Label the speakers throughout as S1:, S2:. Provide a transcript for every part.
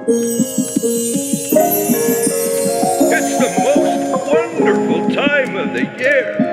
S1: It's the most wonderful time of the year.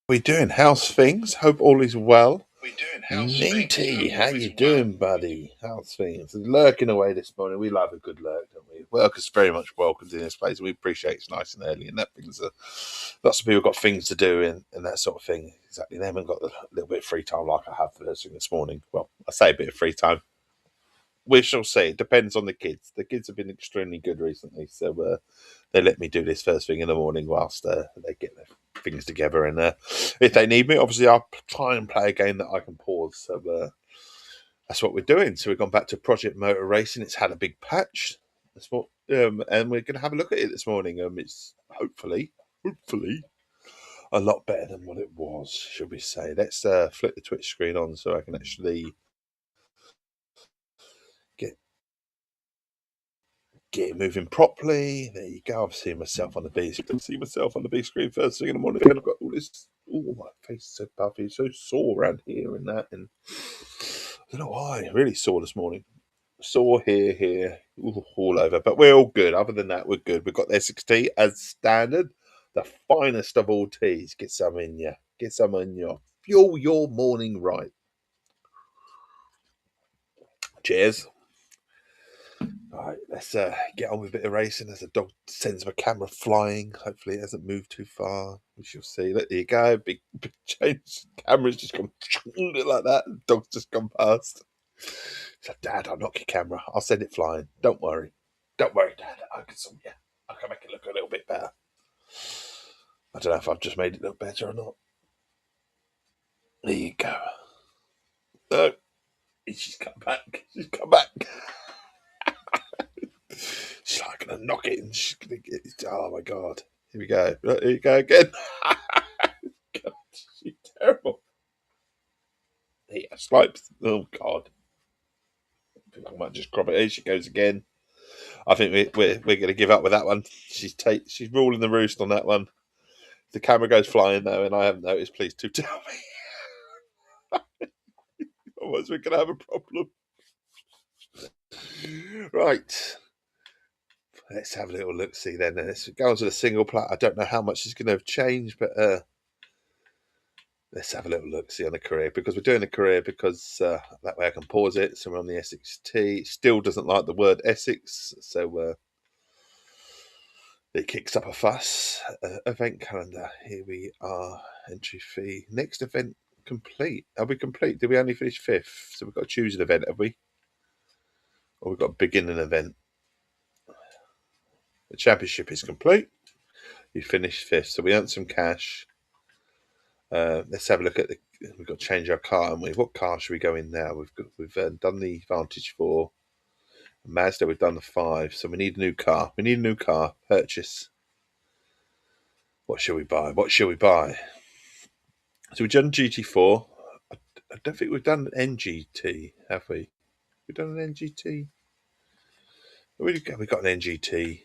S2: We doing house things? Hope all is well. Neaty, how you doing, buddy? House things. Lurking away this morning. We love a good lurk, don't we? Work is very much welcomed in this place. We appreciate it's nice and early, and that things are lots of people got things to do and that sort of thing. Exactly. They haven't got a little bit of free time like I have first thing this morning. Well, I say a bit of free time. We shall see. It depends on the kids. The kids have been extremely good recently, so they let me do this first thing in the morning whilst they get their things together. And if they need me, obviously I'll try and play a game that I can pause. So that's what we're doing. So we've gone back to Project Motor Racing. It's had a big patch. That's what, and we're going to have a look at it this morning. It's hopefully a lot better than what it was, should we say? Let's flip the Twitch screen on so I can actually get it moving properly. There you go. I've seen myself on the B. I can see myself on the B screen first thing in the morning. And I've got all this. Oh, my face is so puffy, so sore around here and that. And I don't know why. Really sore this morning. Sore here, all over. But we're all good. Other than that, we're good. We've got the Essex Tea as standard. The finest of all teas. Get some in you. Get some in you. Fuel your morning right. Cheers. Right, let's get on with a bit of racing as the dog sends my camera flying. Hopefully it hasn't moved too far. We shall see. There you go. Big change. Camera's just gone like that. The dog's just gone past. So, Dad, I'll knock your camera. I'll send it flying. Don't worry. Don't worry, Dad. I can make it look a little bit better. I don't know if I've just made it look better or not. There you go. No. She's come back. She's come back. She's like gonna knock it and she's gonna get it. Oh my god. Here we go. Here you go again. God, she's terrible. Here, Slipes. Oh god. I think I might just crop it. Here she goes again. I think we're gonna give up with that one. She's ruling the roost on that one. The camera goes flying though, and I haven't noticed. Please do tell me. Otherwise, we're gonna have a problem. Right. Let's have a little look. See then. Let's go on to the single plat. I don't know how much is going to have changed, but let's have a little look. See on the career because we're doing the career because that way I can pause it. So we're on the Essex Tea. Still doesn't like the word Essex, so it kicks up a fuss. Event calendar. Here we are. Entry fee. Next event complete. Are we complete? Did we only finish fifth? So we've got to choose an event, have we? Or we've got a beginning event. The championship is complete. You finished 5th, so we earned some cash. Let's have a look at the. We've got to change our car, haven't we? What car should we go in now? We've done the Vantage 4. Mazda, we've done the 5, so we need a new car. We need a new car. Purchase. What shall we buy? What shall we buy? So we've done GT4. I don't think we've done an NGT, have we? We've done an NGT. We got an NGT.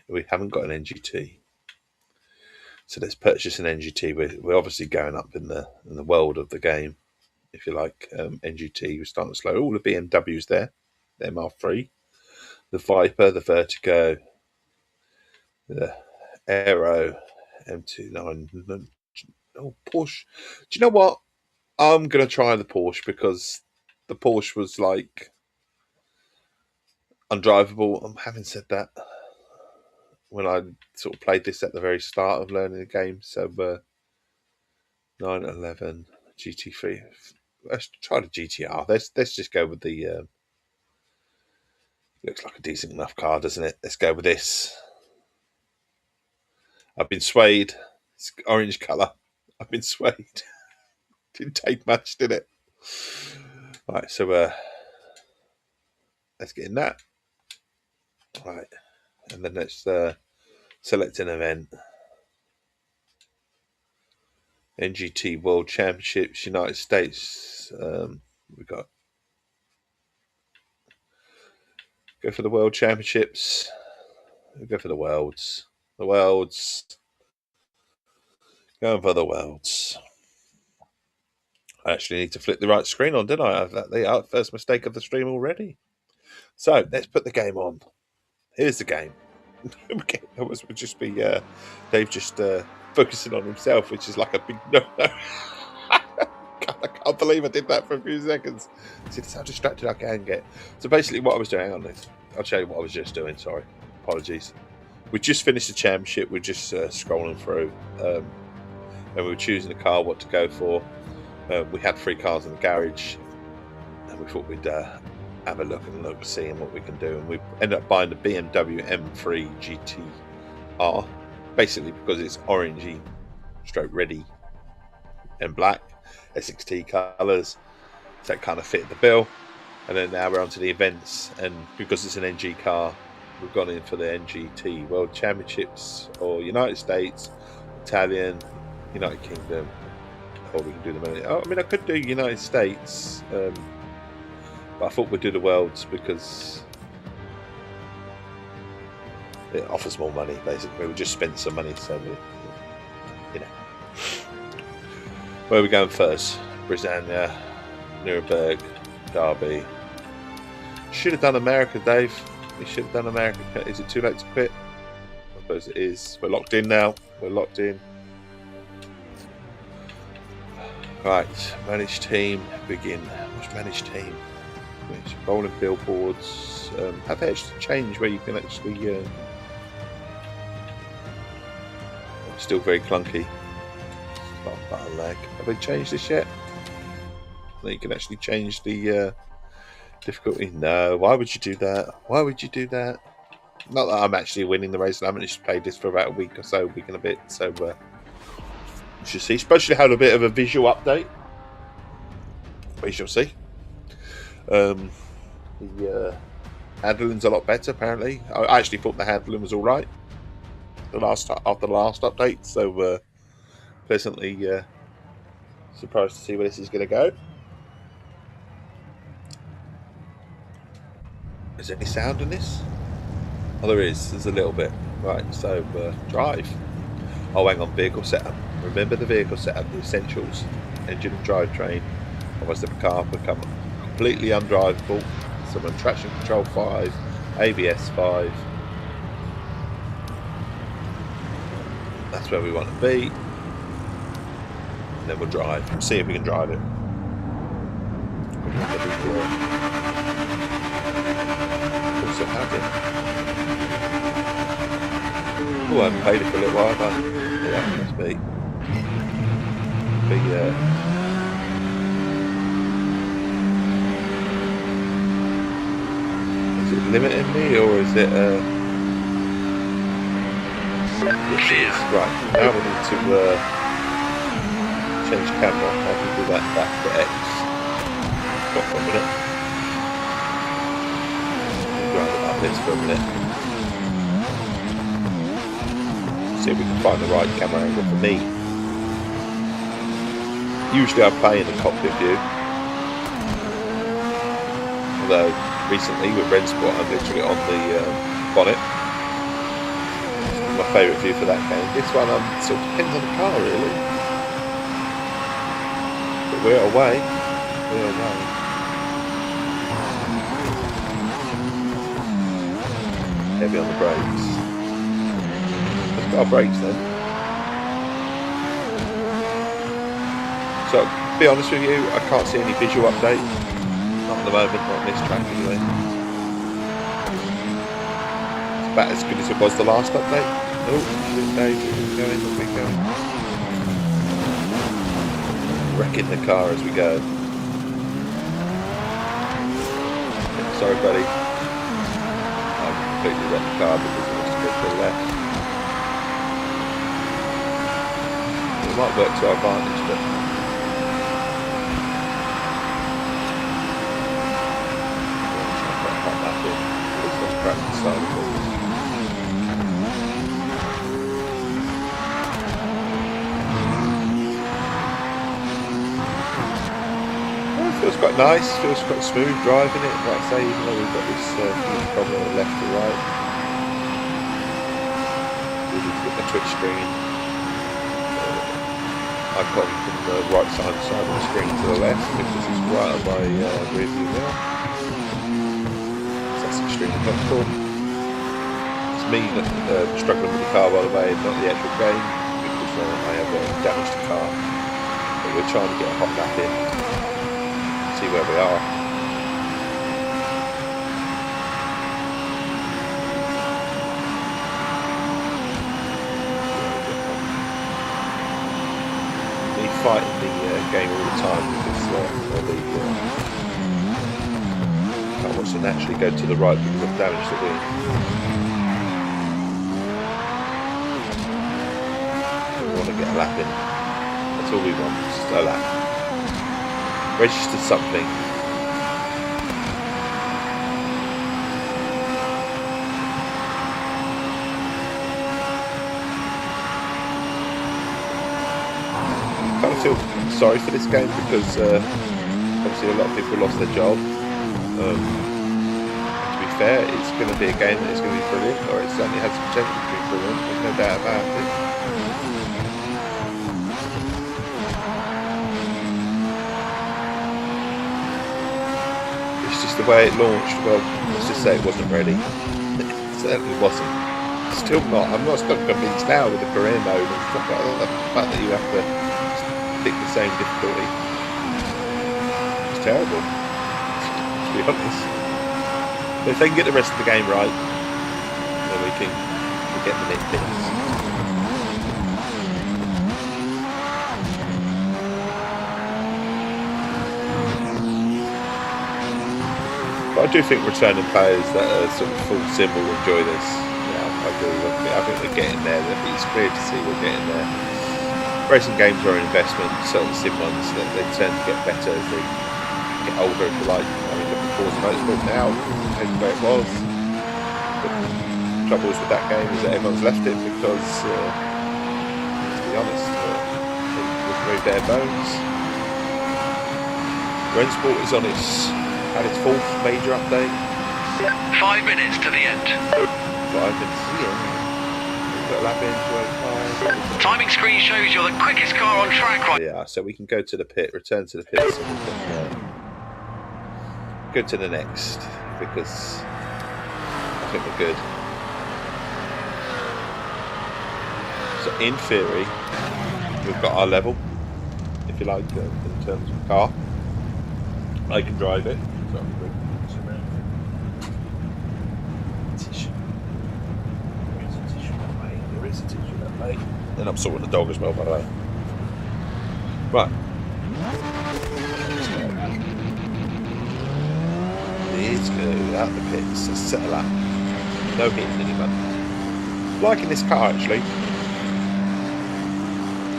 S2: We haven't got an NGT. So let's purchase an NGT. We're obviously going up in the world of the game, if you like. NGT, we're starting slow. All the BMWs there. The MR3, the Viper, the Vertigo, the Aero, M29. Oh, Porsche. Do you know what? I'm going to try the Porsche because the Porsche was like undrivable. Having said that, when I sort of played this at the very start of learning the game, so 911 GT3. Let's try the GTR. Let's just go with the. Looks like a decent enough car, doesn't it? Let's go with this. I've been swayed. It's orange colour. I've been swayed. Didn't take much, did it? Right, so let's get in that. Right, and then let's select an event. NGT World Championships, United States. We got go for the World Championships. We go for the Worlds. The Worlds. Going for the Worlds. I actually need to flip the right screen on, didn't I? The first mistake of the stream already. So let's put the game on. Here's the game. It would just be Dave just focusing on himself, which is like a big no. I can't believe I did that for a few seconds. See, that's how distracted I can get. So basically what I was doing, hang on this. I'll show you what I was just doing, sorry. Apologies. We just finished the championship, we're just scrolling through. And we were choosing a car, what to go for. We had 3 cars in the garage, and we thought we'd have a look and seeing what we can do. And we ended up buying the BMW M3 GTR, basically because it's orangey, stroke ready, and black. Essex Tea colours, so that kind of fit the bill. And then now we're on to the events, and because it's an NG car, we've gone in for the NGT World Championships, or United States, Italian, United Kingdom, or we can do the money. I mean, I could do United States, but I thought we'd do the Worlds because it offers more money. Basically, we just spent some money, so you know. Where are we going first? Britannia, Nuremberg, Derby. Should have done America, Dave. We should have done America. Is it too late to quit? I suppose it is. We're locked in now. We're locked in. Right, manage team, begin. What's manage team? Rolling billboards. Have they actually changed where you can actually... still very clunky. Button lag. Have they changed this yet? That you can actually change the difficulty? No. Why would you do that? Why would you do that? Not that I'm actually winning the race. I haven't just played this for about a week or so, week and a bit. So you should see. Especially had a bit of a visual update. We shall see. The handling's a lot better. Apparently, I actually thought the handling was all right. After the last update, so pleasantly surprised to see where this is going to go. Is there any sound in this? Oh, there is. There's a little bit. Right, so drive. Oh, hang on, vehicle setup. Remember the vehicle setup, the essentials. Engine and drivetrain. Otherwise the car become completely undrivable. So on traction control 5, ABS 5. That's where we want to be. And then we'll drive. See if we can drive it. Also have it. Oh, I haven't paid it for a little while, but yeah, must be. Is it limiting me or is it
S1: Clear.
S2: right, now we need to change camera. How do we do that? Back to X. Stop for a minute. Grind it up this for a minute. See if we can find the right camera angle for me. Usually I play in the cockpit view. Although recently with Red Spot I'm literally on the bonnet. My favourite view for that game. This one sort of depends on the car really. But we're away. We're away. Heavy on the brakes. Let's got our brakes then. So, to be honest with you, I can't see any visual update. Not at the moment, not on this track anyway. It's about as good as it was the last update. Oh, we're going. Wrecking the car as we go. Sorry, buddy. I've completely wrecked the car because it wants to go to the left. It might work to our advantage, but practice side of things. Feels quite nice, feels quite smooth driving it, like I say, even though we've got this problem on the left to right. We need to get the Twitch screen icon from the right side of the screen to the left, because it's right on my rear view mirror. So that's extremely helpful. It's me struggling with the car by the way, not the actual game, because I have damaged the car. But we're trying to get a hot lap in. See where we are. Me fighting the game all the time because car wants to naturally go to the right because of damage to the wing. We want to get a lap in. That's all we want, just a lap. Register something. I kind of feel sorry for this game because obviously a lot of people lost their job. To be fair, it's going to be a game that is going to be brilliant, or it certainly has the potential to be brilliant, there's no doubt about it. The way it launched, well, let's just say it wasn't ready. It certainly wasn't. Still not. I'm not still convinced now with the career mode and stuff like that. The fact that you have to pick the same difficulty. It's terrible, to be honest. But if they can get the rest of the game right, then we can get the nitpicks. I do think returning players that are sort of full sim will enjoy this. Yeah, I do. I think we're getting there. It's clear to see we're getting there. Racing games are an investment, certain sim ones that they tend to get better as they get older, if you like. I mean, look at Forza Motorsport now, compared to where it was. But the troubles with that game is that everyone's left it because, to be honest, it was very bare bones. Rensport is on its fourth major update.
S1: 5 minutes to the end.
S2: 5 minutes to the end. We've got a lap in 205.
S1: Timing screen shows you're the quickest car on track right.
S2: Yeah, so we can go to the pit, return to the pit, so we can go to the next, because I think we're good. So in theory, we've got our level, if you like, in terms of car. I can drive it. And I'm sorting the dog as well, by the way. Right. boys, go out the pits, settle up. No hitting anyone. Liking this car actually.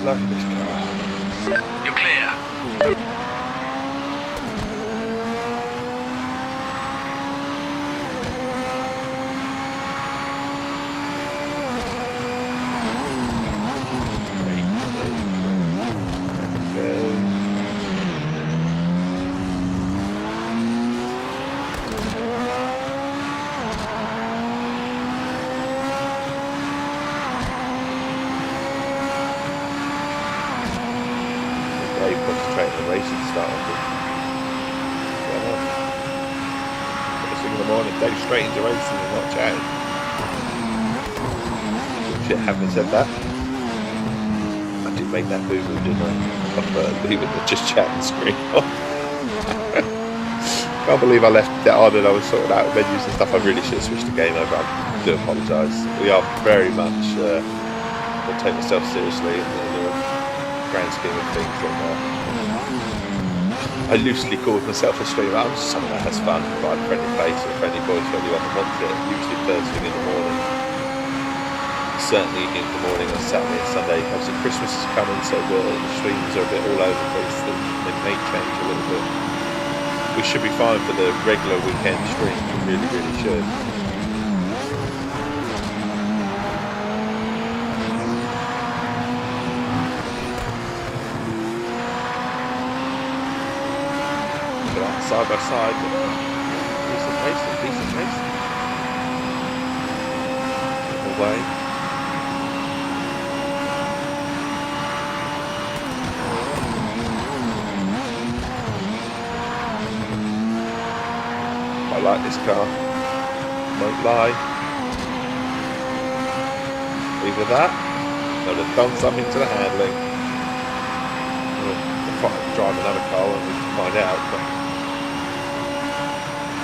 S2: Liking this car.
S3: You're clear.
S2: Concentrating on racing to start off with. First thing in the morning, go straight into racing and not chatting. Shit, having said that, I did make that boo-boo, didn't I? Leaving the just chatting screen on. Can't believe I left that on and I was sorting out menus and stuff. I really should have switched the game over. I do apologise. We are very much I take myself seriously in the grand scheme of things, and I loosely called myself a streamer. I'm just someone that has fun, provide a friendly face or a friendly voice for anyone that wants it, usually first thing in the morning. Certainly in the morning on Saturday and Sunday. Obviously Christmas is coming, so the streams are a bit all over the place. They may change a little bit. We should be fine for the regular weekend stream. We really, really should. Side by side, decent racing. Away. I like this car, won't lie. Either that, or they've done something to the handling. We'll drive another car and we can find out. But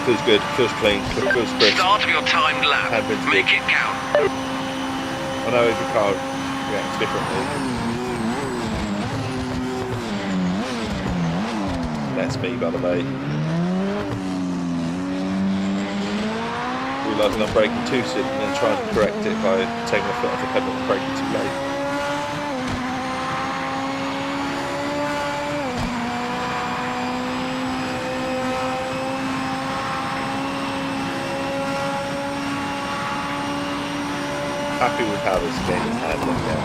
S2: feels good, feels clean, feels crisp.
S3: Start of your timed lap. Make it count.
S2: I know every car reacts differently. That's me, by the way. Realising I'm braking too soon and then trying to correct it by taking my foot off the pedal and braking too late. Happy with how this game is handling now.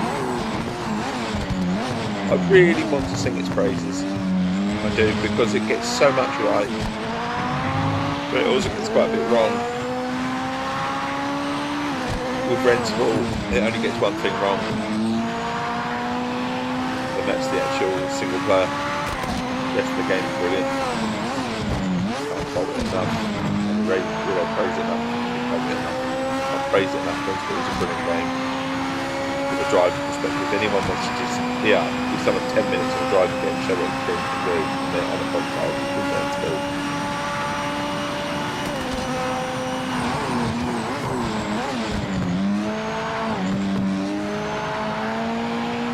S2: I really want to sing its praises. I do, because it gets so much right, but it also gets quite a bit wrong. With Rental, it only gets one thing wrong, and that's the actual single player. The rest of the game is brilliant. Can't fault it enough, and praise it enough. Praise it enough, but it was a brilliant game. From a driving perspective, if anyone wants to just give someone 10 minutes of a driving game, show what the game can do, and they're on a podcast, it's been there too.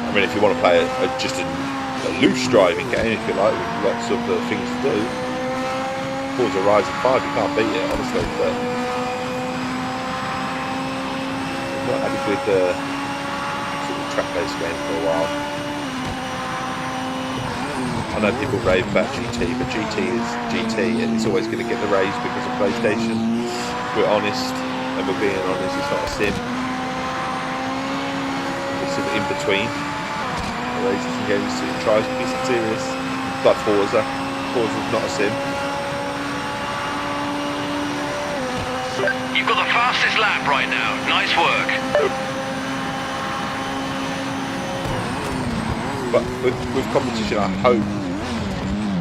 S2: I mean, if you want to play just a loose driving game, if you like, with lots of things to do, Forza Horizon 5, you can't beat it, honestly, but not had a good sort of track-based game for a while. I know people rave about GT, but GT is GT, and it's always going to get the raves because of PlayStation. We're honest, and we're being honest, it's not a sim. It's sort of in between. The races and games, it tries to be serious. It's like Forza. Forza's not a sim.
S3: You've got the fastest lap right now. Nice work.
S2: But with competition, I hope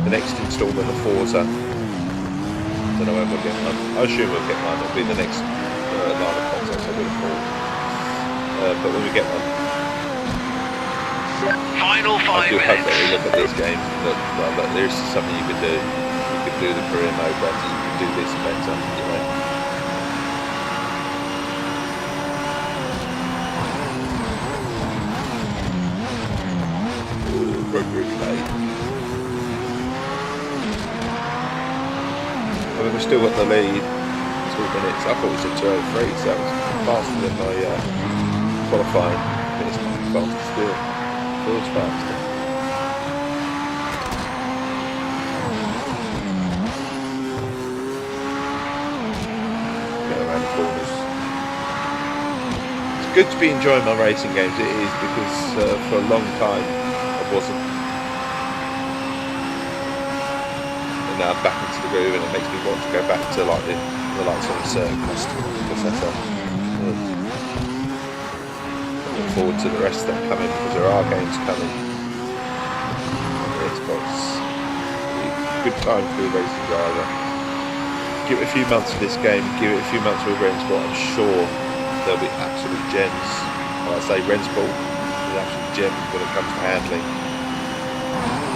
S2: the next installment of Forza, I don't know when we'll get one. I assume we'll get one. It'll be the next line of consoles, I would have thought. But when we get one,
S3: Final 5
S2: I do
S3: minutes.
S2: hope that we look at this game and look, well, look, there's something you can do. You can do the career mode better. You can do this better. You know. Really late. I mean, we're still got the lead. 2 minutes. I thought we said 2:03, so that was faster than my qualifying. I think it's faster still. Feels faster. Go around the corners. It's good to be enjoying my racing games. It is, because for a long time I wasn't. And now I'm back into the groove, and it makes me want to go back to like the lights on the circus. Because that's looking forward to the rest of them coming, because there are games coming on the Xbox. Good time to be a racing driver. Give it a few months of this game, give it a few months with Rensport, I'm sure there'll be absolute gems. Like I say, Rensport is absolute gems when it comes to handling.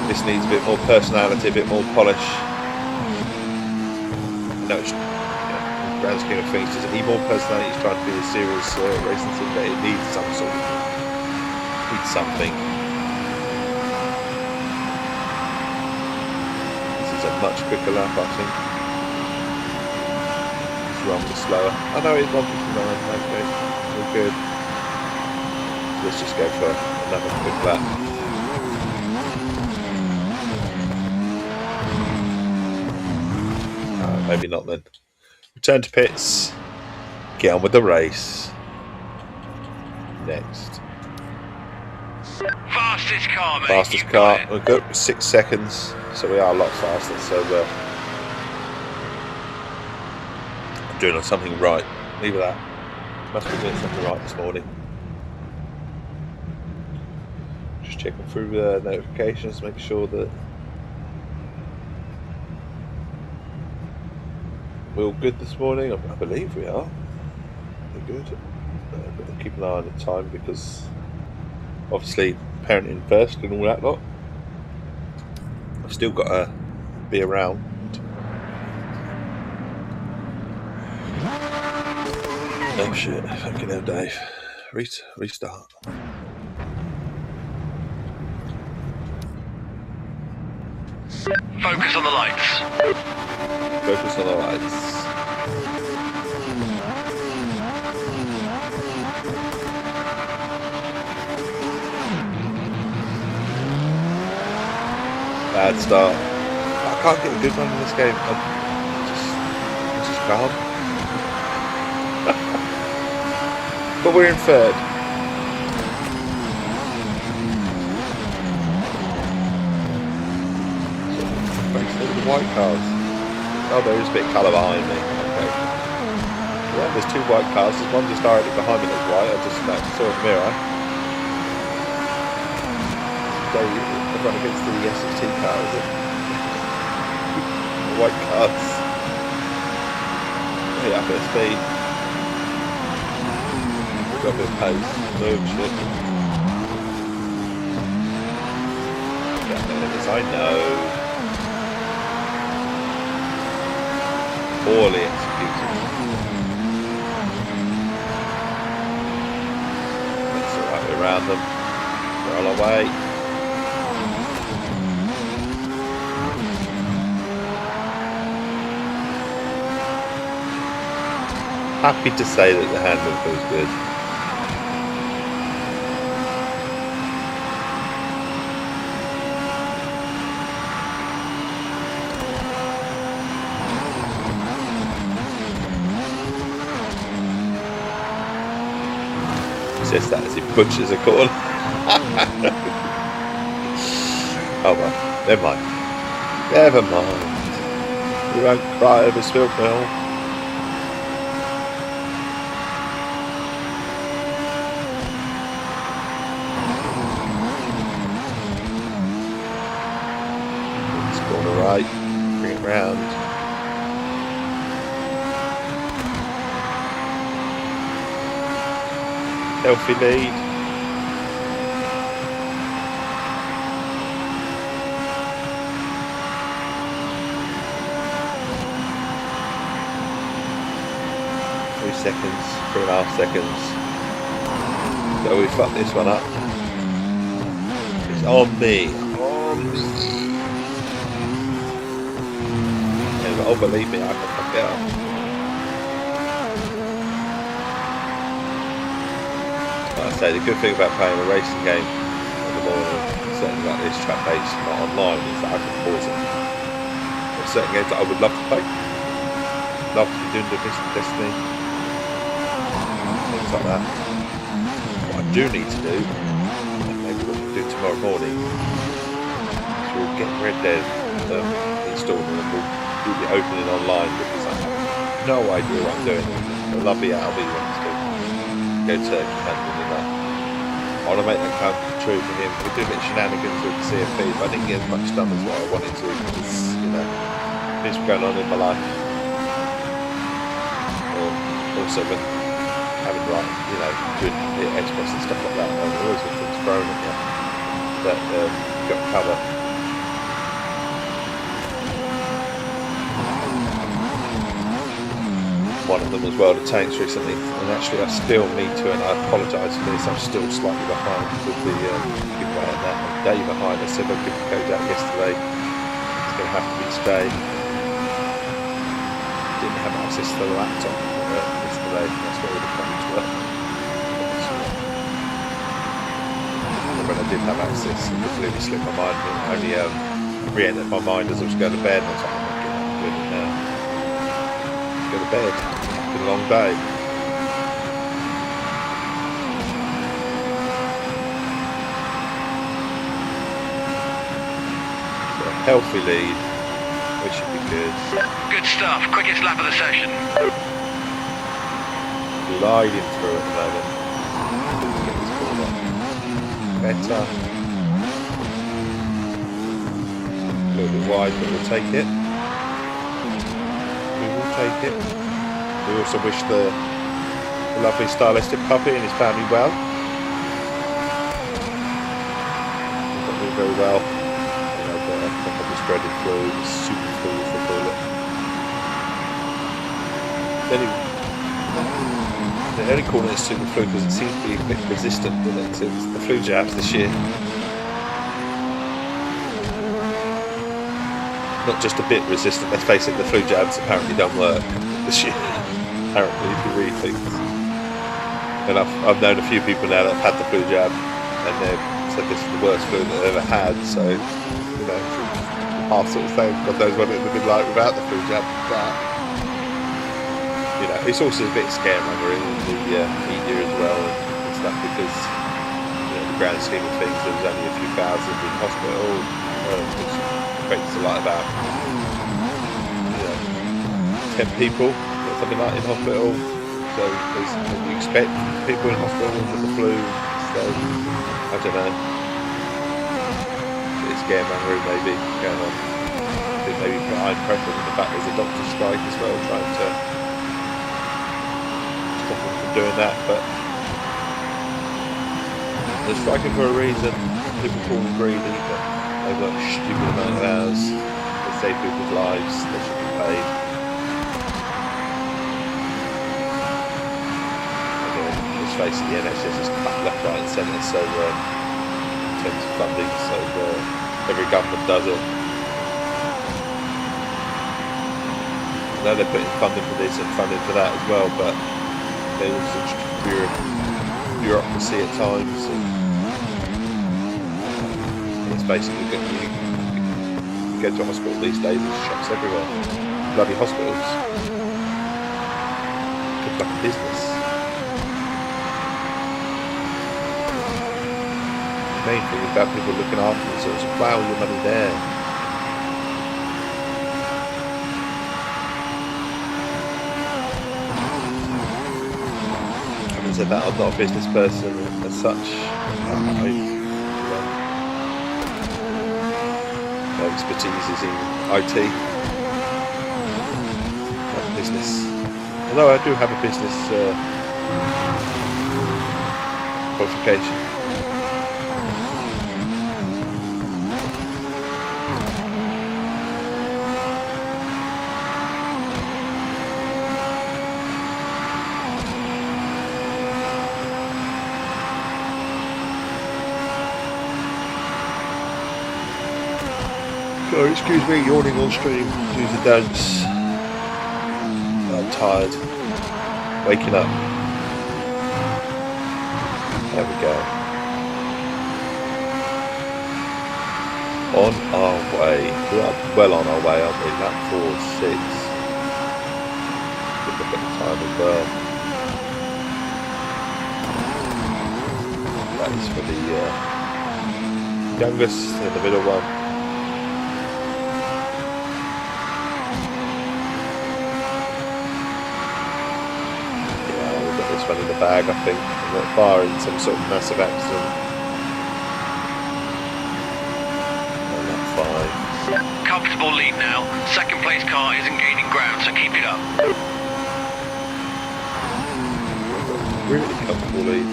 S2: This needs a bit more personality, a bit more polish. No, it's, in the grand scheme of things, does it need more personality? It's trying to be a serious racing team, but it needs some sort of, something. This is a much quicker lap, I think. It's rather slower. I know it's 1:59, okay, we're good. So let's just go for another quick lap. Maybe not then. Return to pits. Get on with the race. Next.
S3: Fastest car, mate.
S2: Fastest car. We're good with 6 seconds, so we are a lot faster. So I'm doing something right. Leave it that. Must be doing something right this morning. Just checking through the notifications, make sure that we're all good this morning. I believe we are. We're good. But keep an eye on the time, because obviously parenting first and all that lot. I've still got to be around. Oh shit, fucking hell, Dave. Restart.
S3: Focus on the lights.
S2: Focus on the lights. Bad start. I can't get a good one in this game. I'm just calm. But we're in third. The white cars. Oh, there is a bit of colour behind me. Okay. Yeah, there's 2 white cars. There's one just directly behind me that's white. I just saw in the mirror. They run against the Essex Tea car, is it? The white cars. Yeah, up at speed. Got a bit of pace. Move, shit. Yeah, I know. Poorly executed. That's alright, we're around them. We're on our way. Happy to say that the handling feels good. Says that as he butchers a corner. Oh well, never mind. Never mind. We won't cry over spilled milk. This corner right, bring it round. Healthy lead. Seconds, 3.5 seconds. So we fucked this one up. It's on me. On me. He's like, oh, believe me, I can fuck it up. Like I say, the good thing about playing a racing game in the morning, certainly like this track-based, not online, is that I can pause it. There's certain games that I would love to play. Love to be doing the Destiny. Things like that. What I do need to do, and maybe what we'll do tomorrow morning, is we'll get Red Dead installed and we'll do the opening online, because I have no idea what I'm doing. The lovely Albie wants to go turkey hunting and that. I want to make that come true for him. We do a bit of shenanigans with the CFP, but I didn't get as much done as what I wanted to, because, you know, things were going on in my life. Also with having, like, you know, doing the Xbox and stuff like that, there's always been things thrown at you that you've got to cover. One of them as well, the tanks recently, and actually I still need to, and I apologise for this, I'm still slightly behind with the giveaway and that. I'm a day behind. I said I'd give the code out yesterday. It's going to have to be today. Didn't have access to the laptop yesterday, that's where all the problems were. And when I did have access, it completely slipped my mind. I only re-entered my mind as I was going to bed, and I was like, oh my God, go to bed. It's been a long day. So a healthy lead, which should be good.
S3: Good stuff. Quickest lap of the session.
S2: Gliding through at the moment. Get this ball up. Better. A little bit wide, but we'll take it. Take it. We also wish the lovely stylistic puppy and his family well. Not doing very well. You know, got this dreaded flu, this super flu, as they call it. They're only calling it super flu because it seems to be a bit resistant to the flu jabs this year. Not just a bit resistant, let's face it, the flu jabs apparently don't work this year, apparently, if you read things. And I've known a few people now that have had the flu jab, and they've said this is the worst flu that they've ever had, so, you know, half sort of saying, God knows what it would have been like without the flu jab, but, you know, it's also a bit scaremongering in the media as well, and stuff, because, you know, the grand scheme of things, there was only a few thousand in hospital, which creates a lot about, you know, 10 people or something like in hospital. So you expect people in hospital with the flu. So I don't know. It's scaremongering maybe going on. I think maybe put iron pressure on the fact there's a doctor's strike as well, trying to stop them from doing that. But they're striking for a reason. People call them greedy, but they work a stupid amount of hours, they save people's lives, they should be paid. Again, let's face it, the NHS is cut left, right and centre, so in terms of funding, so every government does it. I know they're putting funding for this and funding for that as well, but there's such bureaucracy at times. It's basically you go to a hospital these days, there's shops everywhere. Bloody hospitals. Looks like a business. The main thing is about people looking after themselves and plough your money there. Having said that, I'm not a business person as such. Expertise is in IT, not business. Although I do have a business qualification. Sorry, excuse me, yawning on stream. Do's and don'ts. I'm tired. Waking up. There we go. On our way. We are well on our way, aren't we? Lap 4-6. Good look at the time as well. That is for the youngest and the middle one. Yeah, we've got this one in the bag, I think. I'm not far in some sort of massive accident.
S3: Comfortable lead now. Second place car isn't gaining ground, so keep it up.
S2: Really comfortable lead.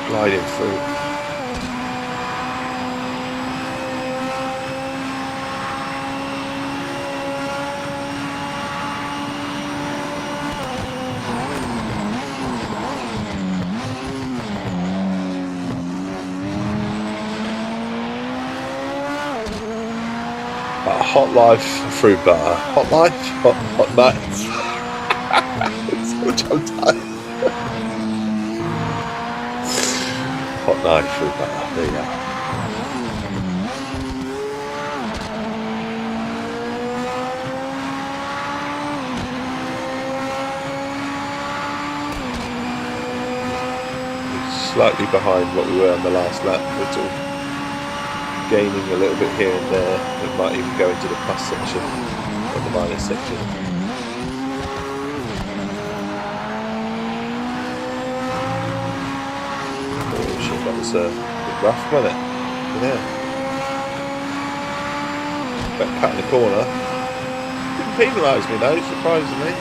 S2: Gliding through. Hot life through butter. Hot life? Hot nights. So much I'm tired. Hot knife through butter. There you go. Slightly behind what we were on the last lap. We're sort of gaining a little bit here and there. We might even go into the plus section or the minus section. Oh shit, that was a bit rough, wasn't it? Yeah. That cut in the corner didn't penalise me though, surprisingly.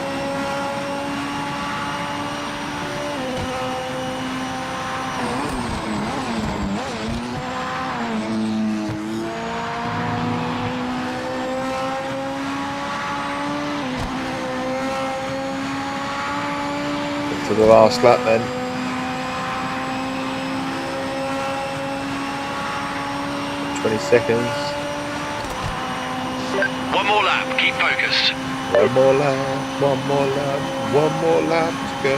S2: To the last lap then. Seconds.
S3: One more lap, keep focused.
S2: One more lap, one more lap, one more lap to go.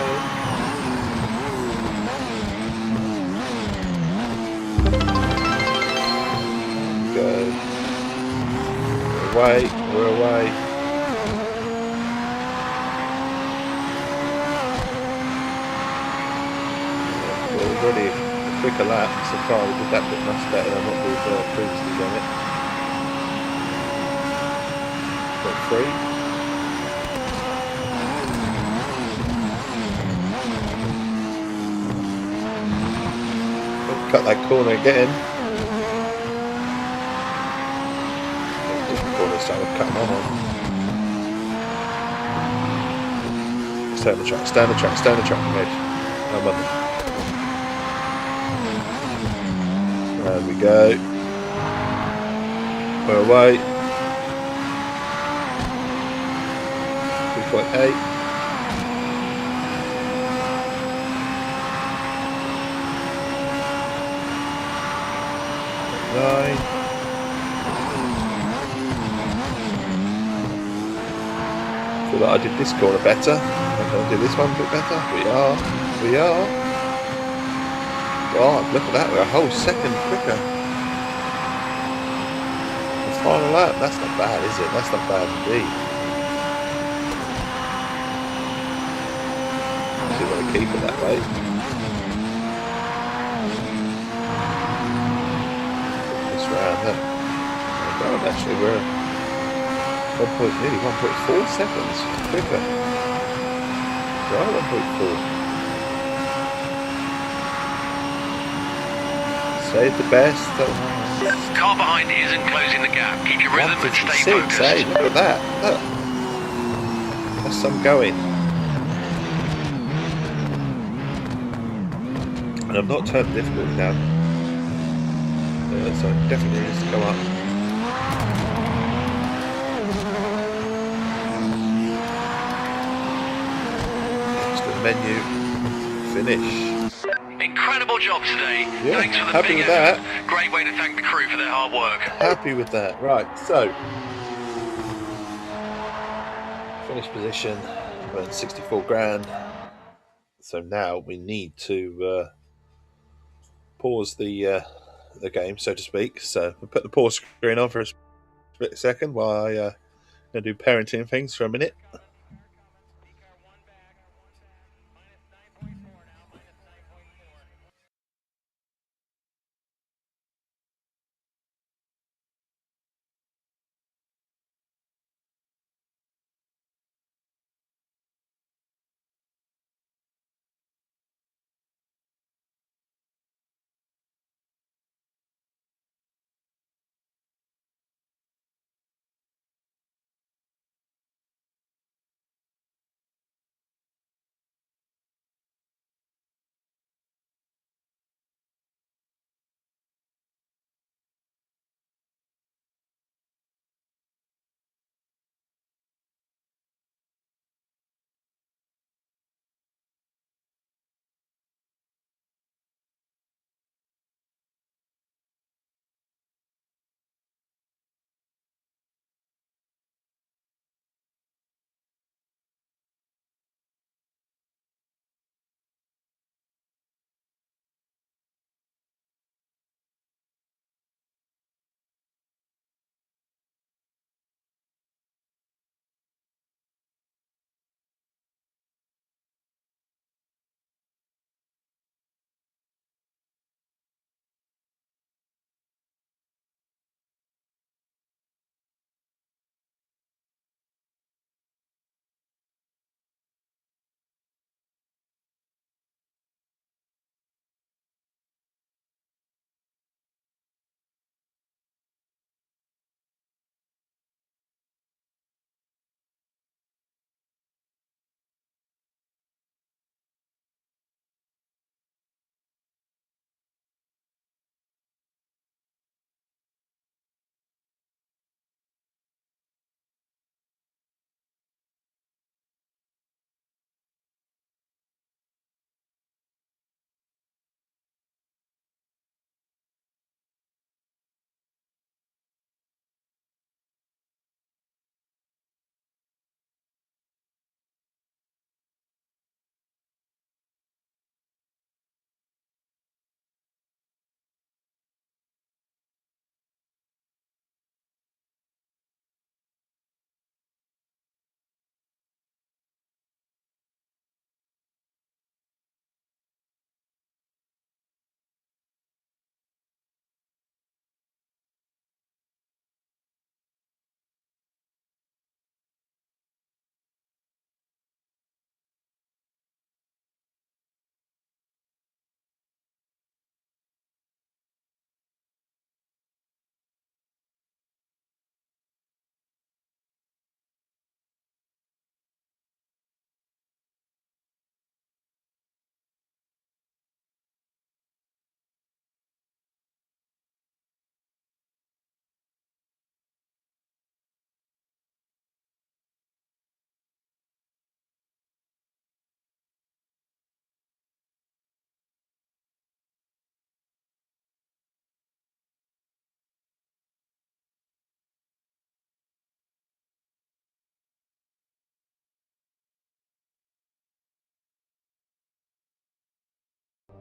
S2: We're away. Already a quicker lap so far. We did that bit much better than what we've previously done it. Got 3. Oh, cut that corner again. Different corner style of cutting on. Stay on the track, stay on the track, mate. I'm on. There we go. We're away. 2.8. Nine. Feel like I did this corner better. I'm going to do this one a bit better. We are. God, look at that, we're a whole second quicker. The final lap, that's not bad, is it? That's not bad indeed. Still want to keep it that way. This round, look. Oh God, actually we're nearly 1.4 seconds quicker. We are 1.4. Save the best.
S3: Car behind isn't closing the gap. Keep your rhythm and stay focused.
S2: Hey, look at that. Look. That's some going. And I've not turned difficulty down. So it definitely needs to go up. menu. Finish.
S3: Incredible job today.
S2: Yeah,
S3: Thanks for the
S2: happy
S3: big
S2: with
S3: effort.
S2: that.
S3: Great way to thank the crew for their hard work.
S2: Happy with that. Right, so finished position, earned 64 grand. So now we need to pause the game, so to speak. So we'll put the pause screen on for a split second while I gonna do parenting things for a minute.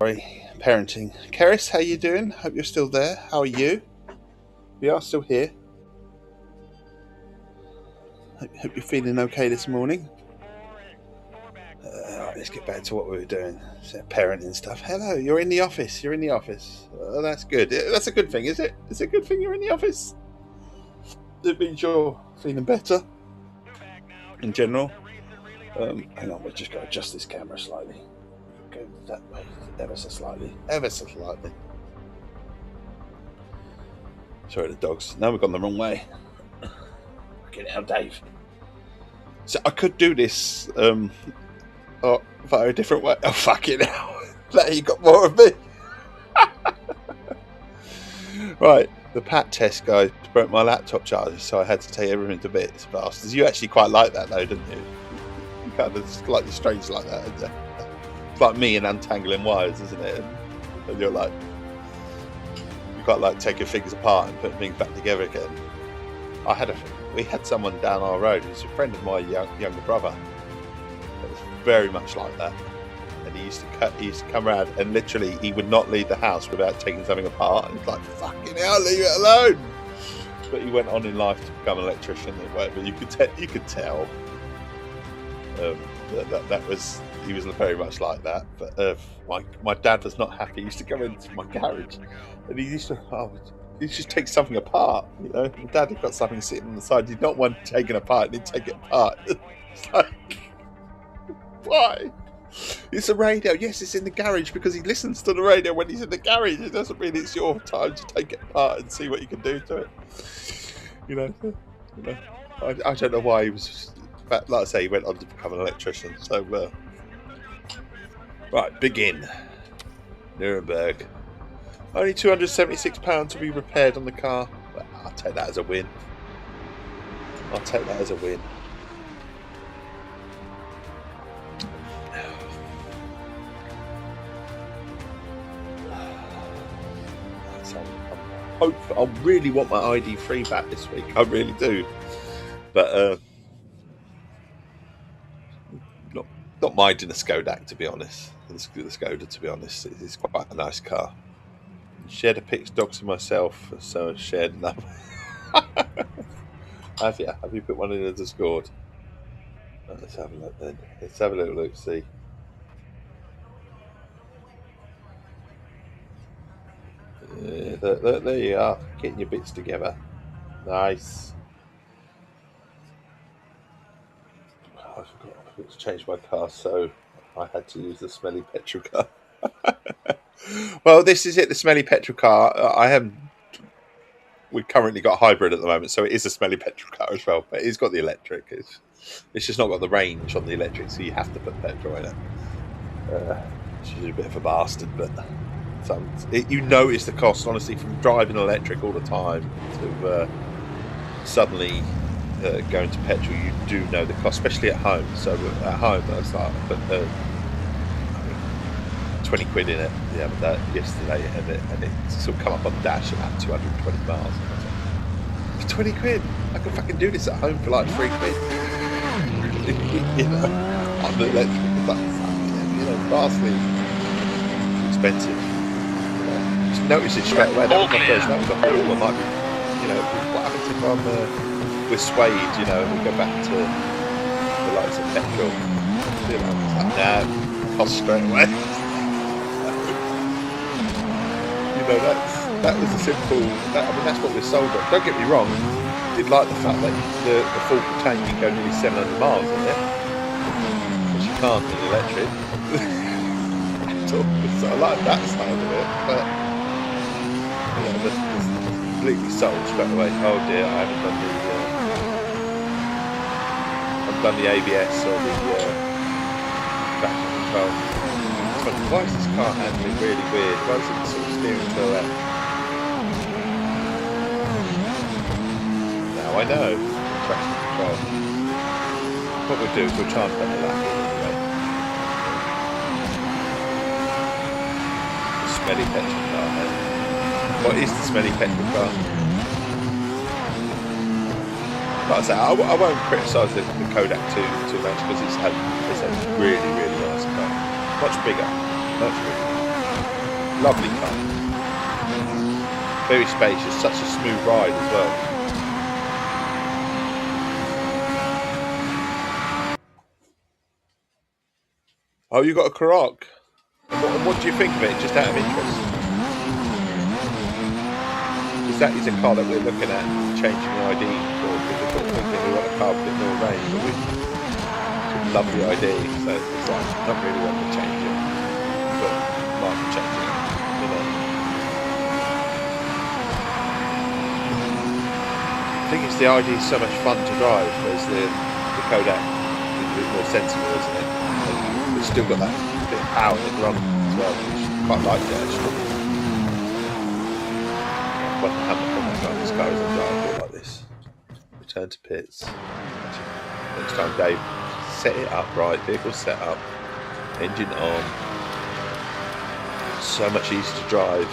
S2: Sorry, parenting. Karis, how you doing? Hope you're still there. How are you? We are still here. Hope you're feeling okay this morning. Right, let's get back to what we were doing. Parenting stuff. Hello, you're in the office. You're in the office. That's good. That's a good thing, is it? It's a good thing you're in the office. It means you're feeling better in general. Hang on, we've just got to adjust this camera slightly. Go that way, ever so slightly. Ever so slightly. Sorry, the dogs. Now we've gone the wrong way. Get out, Dave. So I could do this via a different way. Oh, fucking hell. Now you got more of me. Right, the pat test, guys, broke my laptop charger, so I had to take everything to bits. Bastards. You actually quite like that, though, didn't you? You kind of slightly strange like that, isn't It's like me and untangling wires, isn't it? And you're like, you've got like taking things apart and putting things back together again. We had someone down our road who's a friend of my younger brother. It was very much like that. And he used to come around and literally he would not leave the house without taking something apart. And it's like, fucking hell, leave it alone. But he went on in life to become an electrician and whatever. You could tell that he was very much like that. But my dad was not happy. He used to go into my garage and he used to just take something apart. You know, my dad had got something sitting on the side. He did not want taken apart. And he'd take it apart. It's like, why? It's a radio. Yes, it's in the garage because he listens to the radio when he's in the garage. It doesn't mean it's your time to take it apart and see what you can do to it. You know. I don't know why he was. But like I say, he went on to become an electrician. So, right, begin. Nuremberg. Only £276 to be repaired on the car. Well, I'll take that as a win. I really want my ID3 back this week. I really do. But not minding the Skoda, to be honest. The Skoda, to be honest, it's quite a nice car. Shared a pics, dogs to myself, so I shared another. Have you put one in the Discord? Let's have a look then. Let's have a little look, see. There you are, getting your bits together. Nice. I forgot to change my car, so I had to use the smelly petrol car. Well, this is it, the smelly petrol car. We've currently got a hybrid at the moment, so it is a smelly petrol car as well, but it's got the electric. It's just not got the range on the electric, so you have to put petrol in it. She's a bit of a bastard, but you notice the cost, honestly, from driving electric all the time to suddenly going to petrol. You do know the cost, especially at home. So at home, I was like, I put 20 quid in it yesterday, and it sort of come up on dash about 220 miles. For 20 quid, I can fucking do this at home for like 3 quid. You know, on the electric, it's like, vastly expensive. Just notice it straight away. That was my first notice. I thought, I might be, what happens if we're swayed, and we go back to the likes of petrol? It's like, nah, cost straight away. That was a simple. That's what we're sold on. Don't get me wrong. I did like the fact that the full tank can go nearly 700 miles in it, which you can't in electric. So I like that side of it, but just completely sold straight away. Oh dear, I haven't done the ABS or the traction control. Why is this car handling really weird? Why is it sort of steering to that? Now I know. Traction control. What we'll do is we'll try and put it that anyway. The smelly petrol car. What is the smelly petrol car? Like I say, I won't criticise the Kodak too much because it's a really, really nice car. Much bigger. Lovely car. Very spacious. Such a smooth ride as well. Oh, you got a Karoq. And what do you think of it, just out of interest? Because that is a car that we're looking at changing the ID for, because we're thinking we want a car with a bit more range, but we love the ID, so it's like, not really want to change it, but might be changing it, I think it's the ID is so much fun to drive, whereas the Kodak is a bit more sensible, isn't it? And it's still got that bit of power in the run as well, which I quite like it actually. This car is a drive like this. Return to pits. Next time, Dave, set it up right. Vehicle set up. Engine on. So much easier to drive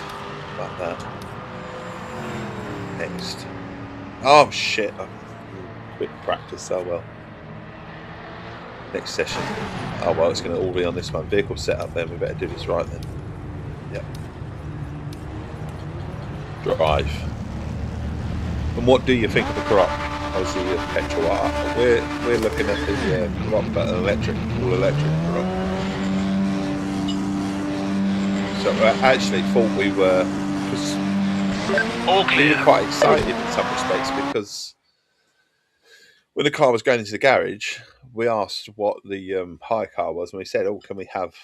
S2: like that. Next. Oh shit! Quick practice. Oh well. Next session. Oh well, it's going to all be on this one. Vehicle setup. Then we better do this right then. Yep. Drive. And what do you think of the Karoq? Obviously, the petrol. We're looking at the Karoq, but an electric, all electric Karoq. So I actually thought we were quite excited in some respects, because when the car was going into the garage, we asked what the hire car was, and we said, "Oh, can we have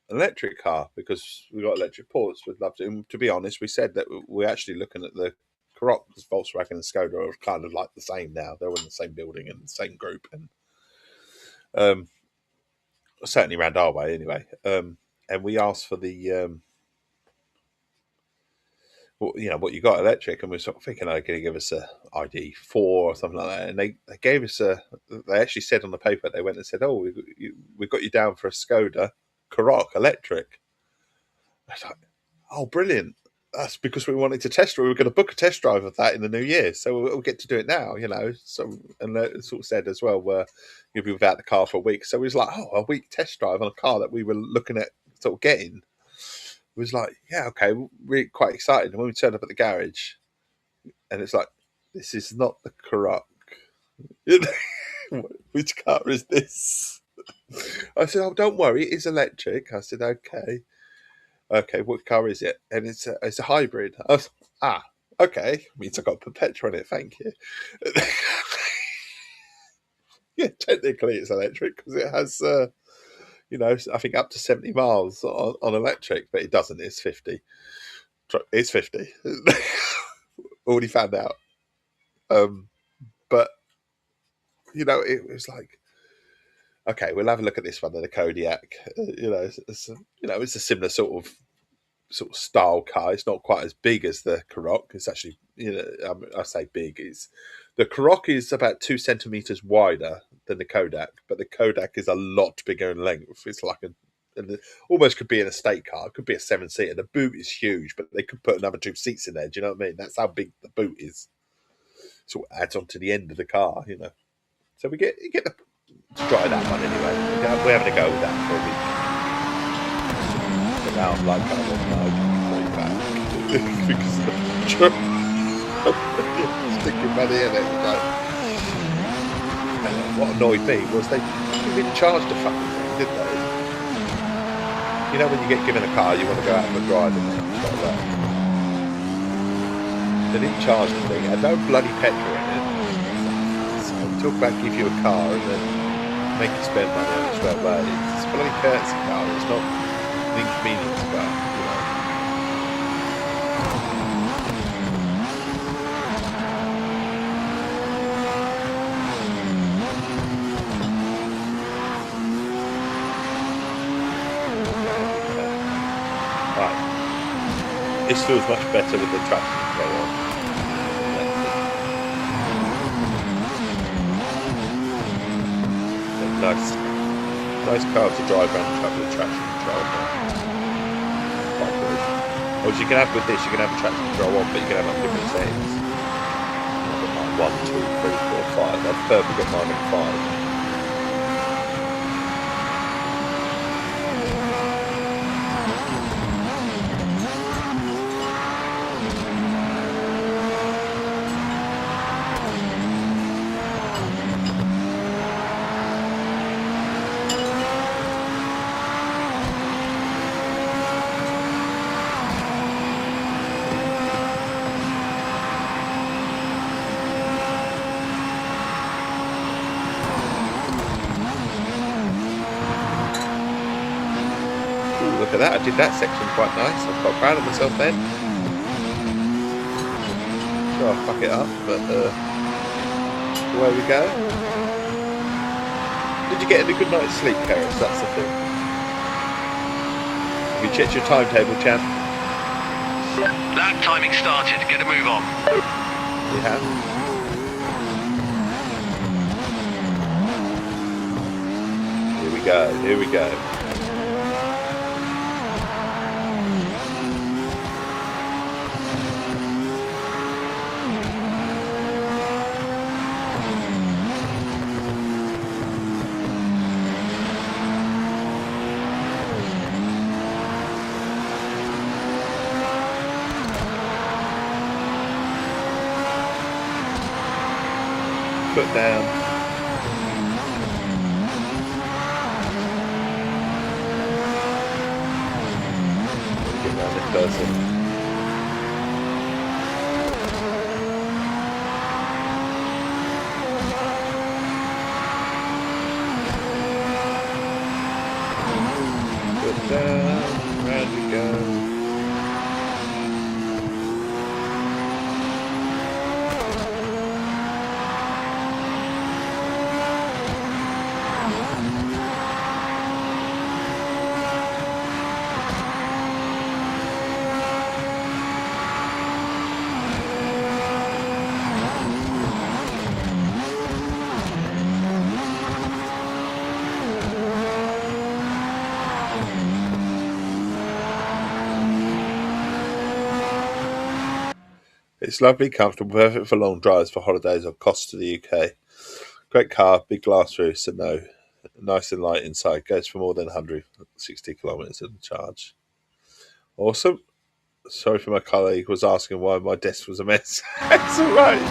S2: an electric car? Because we've got electric ports. We'd love to." And to be honest, we said that we're actually looking at the Karoq, because Volkswagen and Skoda are kind of like the same now. They're in the same building and the same group, and certainly around our way anyway. And we asked for the what you got electric, and we're sort of thinking, they're going to give us a ID4 or something like that, and they gave us they actually said on the paper, they went and said, "Oh, we've got you down for a Skoda Karoq electric." I was like, "Oh, brilliant." That's because we wanted to test drive. We were going to book a test drive of that in the new year, so we'll get to do it now, So, and they sort of said as well, you'll be without the car for a week. So it was like, oh, a week test drive on a car that we were looking at sort of getting. It was like, yeah, okay, we're quite excited. And when we turned up at the garage, and it's like, this is not the Karoq. Which car is this? I said, oh, don't worry, it is electric. I said, okay. Okay, what car is it? And it's a hybrid. I was, okay. Means I got to put petrol in it, thank you. Yeah, technically it's electric, because it has, I think up to 70 miles on electric, but it doesn't. It's 50. It's 50. Already found out. But, it was like, okay, we'll have a look at this one, the Kodiak. It's a similar sort of style car. It's not quite as big as the Karoq. It's actually, I say big. The Karoq is about 2 centimeters wider than the Kodak, but the Kodak is a lot bigger in length. It's like almost could be an estate car. It could be a 7-seater. The boot is huge, but they could put another 2 seats in there. Do you know what I mean? That's how big the boot is. So it adds on to the end of the car, So we get to try that one anyway. We're having a go with that for a week. But now I'm like, way back because of the truck. Sticking money in it. And what annoyed me was they didn't charge the fucking thing, did they? When you get given a car, you want to go out for a drive and stuff like that. They didn't charge the thing. It had no bloody petrol in it. So talk about give you a car and then make you spend money on it straight away. It's a bloody courtesy car. It's not an inconvenience car, Right. This feels much better with the traction control on. Nice car to drive around the track with traction control. Quite good. Or you can have with this, you can have the traction control on, but you can have different settings. I've got mine 1, 2, 3, 4, 5. I've perfectly got mine on 5. Look at that, I did that section quite nice. I'm quite proud of myself then. Sure, I'll fuck it up, but away we go. Did you get a good night's sleep, Karis? That's the thing. Have you checked your timetable, champ?
S3: That timing started. Get a move on.
S2: You have? Here we go. foot down. Get around this person. Foot down, round we go. It's lovely, comfortable, perfect for long drives for holidays or costs to the UK. Great car, big glass roof, so no. Nice and light inside. Goes for more than 160 kilometres in charge. Awesome. Sorry for my colleague was asking why my desk was a mess. It's alright.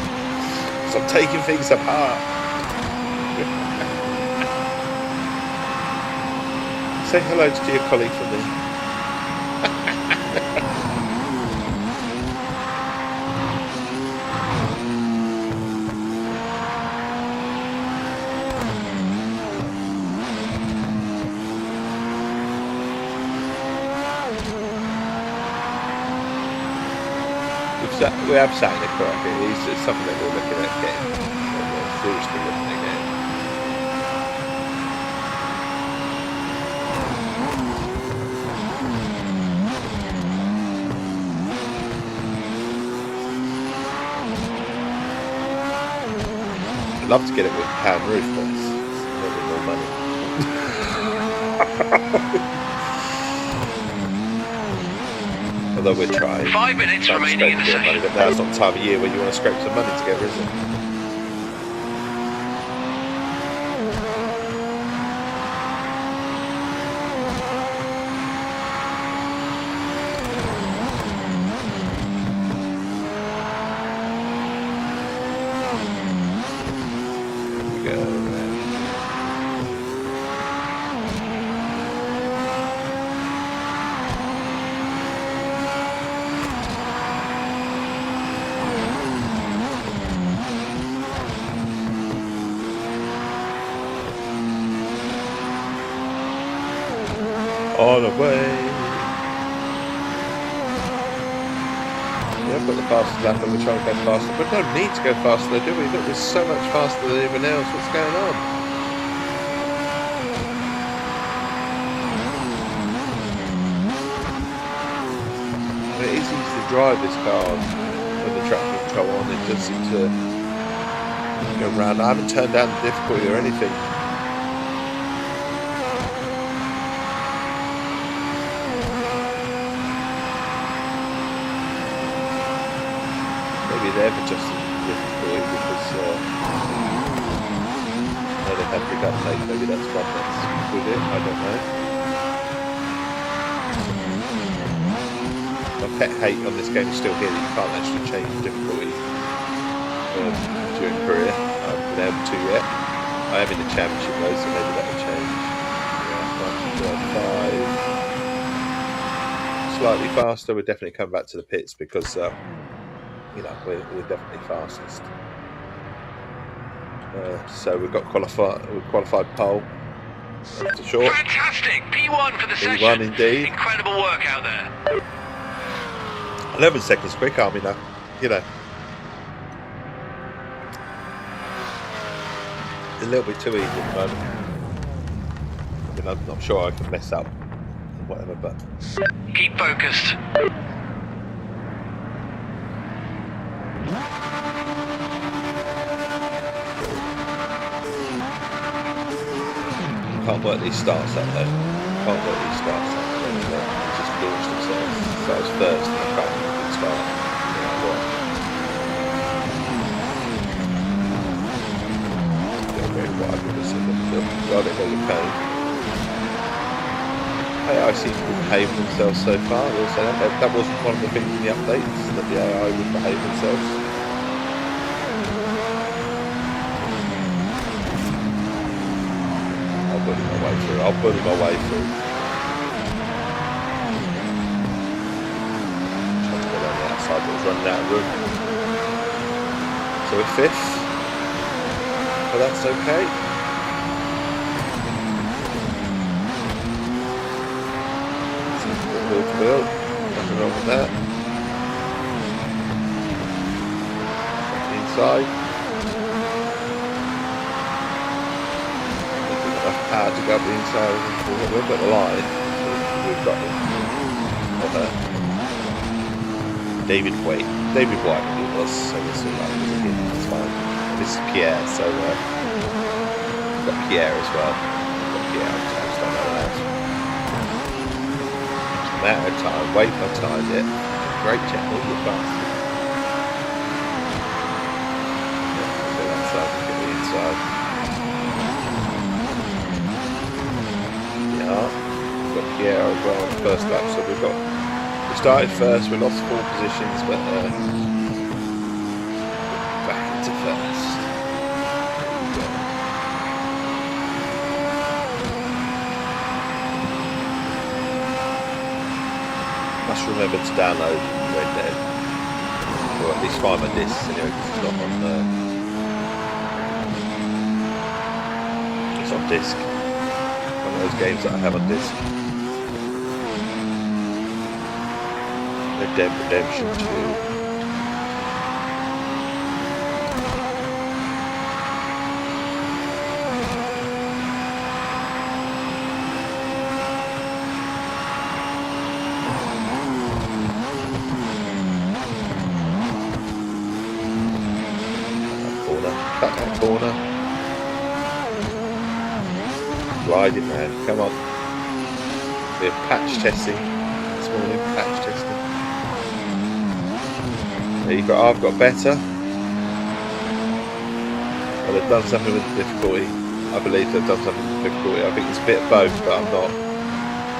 S2: Stop taking things apart. Say hello to your colleague for me. We have sat in the car. It's something that we're looking at getting. We're seriously looking at getting. I'd love to get it with a pan roof, but it's a little bit more money. Although we're trying.
S3: 5 minutes remaining in the session.
S2: But now's not the time of year where you want to scrape some money together, is it? On the way. Yeah, put the fastest lap and we're trying to go faster. But no need to go faster, do we? Look, we're so much faster than everyone else. What's going on? But it is easy to drive this car when the traction control on. It does seem to go round. I haven't turned down the difficulty or anything. They've adjusted the difficulty because they've had big update. Maybe that's one that's with it. I don't know. My pet hate on this game is still here that you can't actually change the difficulty during career. I haven't been able to yet. I am in the championship though, so maybe that will change. Yeah, 5. Slightly faster. We're definitely coming back to the pits because. You know, we're definitely fastest. So we've got qualified pole. For sure.
S3: Fantastic! P1 for the session.
S2: P1 indeed.
S3: Incredible work out there.
S2: 11 seconds quick, I mean, you know. A little bit too easy at the moment. I mean, I'm not sure I can mess up and whatever, but.
S3: Keep focused.
S2: Can't work these starts up though. Can't work these starts up. They just launched themselves. So I was first and I can't even good start. You know what? They're very wide with us in the got it all okay. AI seems to behave themselves so far. I will say that wasn't one of the things in the updates that the AI would behave themselves. way through. I'll bully my way through. Trying to go down the outside, but was running out of room. So we're 5th, but that's okay. Wheel to wheel, nothing wrong with that. Inside. Enough power to go up the inside. We've got the line. We've got him. David White it was, so this is like it's fine. This is Pierre, so we've got Pierre as well. We've got Pierre on toast, I know that. Matter of time, wait for time, yeah. Great check, all the fast. Get that side, get the inside. Yeah, we've got Pierre as well on the first lap, so we started first, we lost 4 positions, but back into first. Must remember to download Red Dead, or at least find my discs anyway, because it's not on it's on disc. One of those games that I have on disc. Red Dead Redemption 2. Cut that corner. Ride it, man. Come on. We're patch testing this morning. Patch testing. There you go. I've got better. Well, they've done something with the difficulty. I believe they've done something with the difficulty. I think it's a bit of both, but I'm not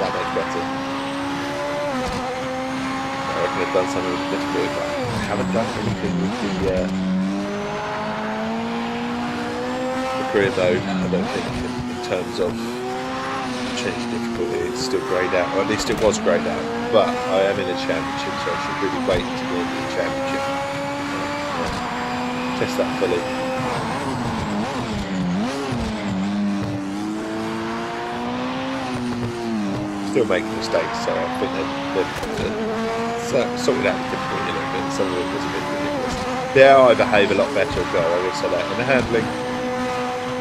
S2: that much better. I reckon they've done something with the difficulty, but I haven't done anything with the career mode. I don't think in terms of change difficulty it's still greyed out, or at least it was greyed out, but I am in a championship, so I should really wait to be in the championship. Test that fully. Still making mistakes, so I think they've sorted out the difficulty a little bit. Some of it was a bit ridiculous. There I behave a lot better as well, I will say that. In the handling,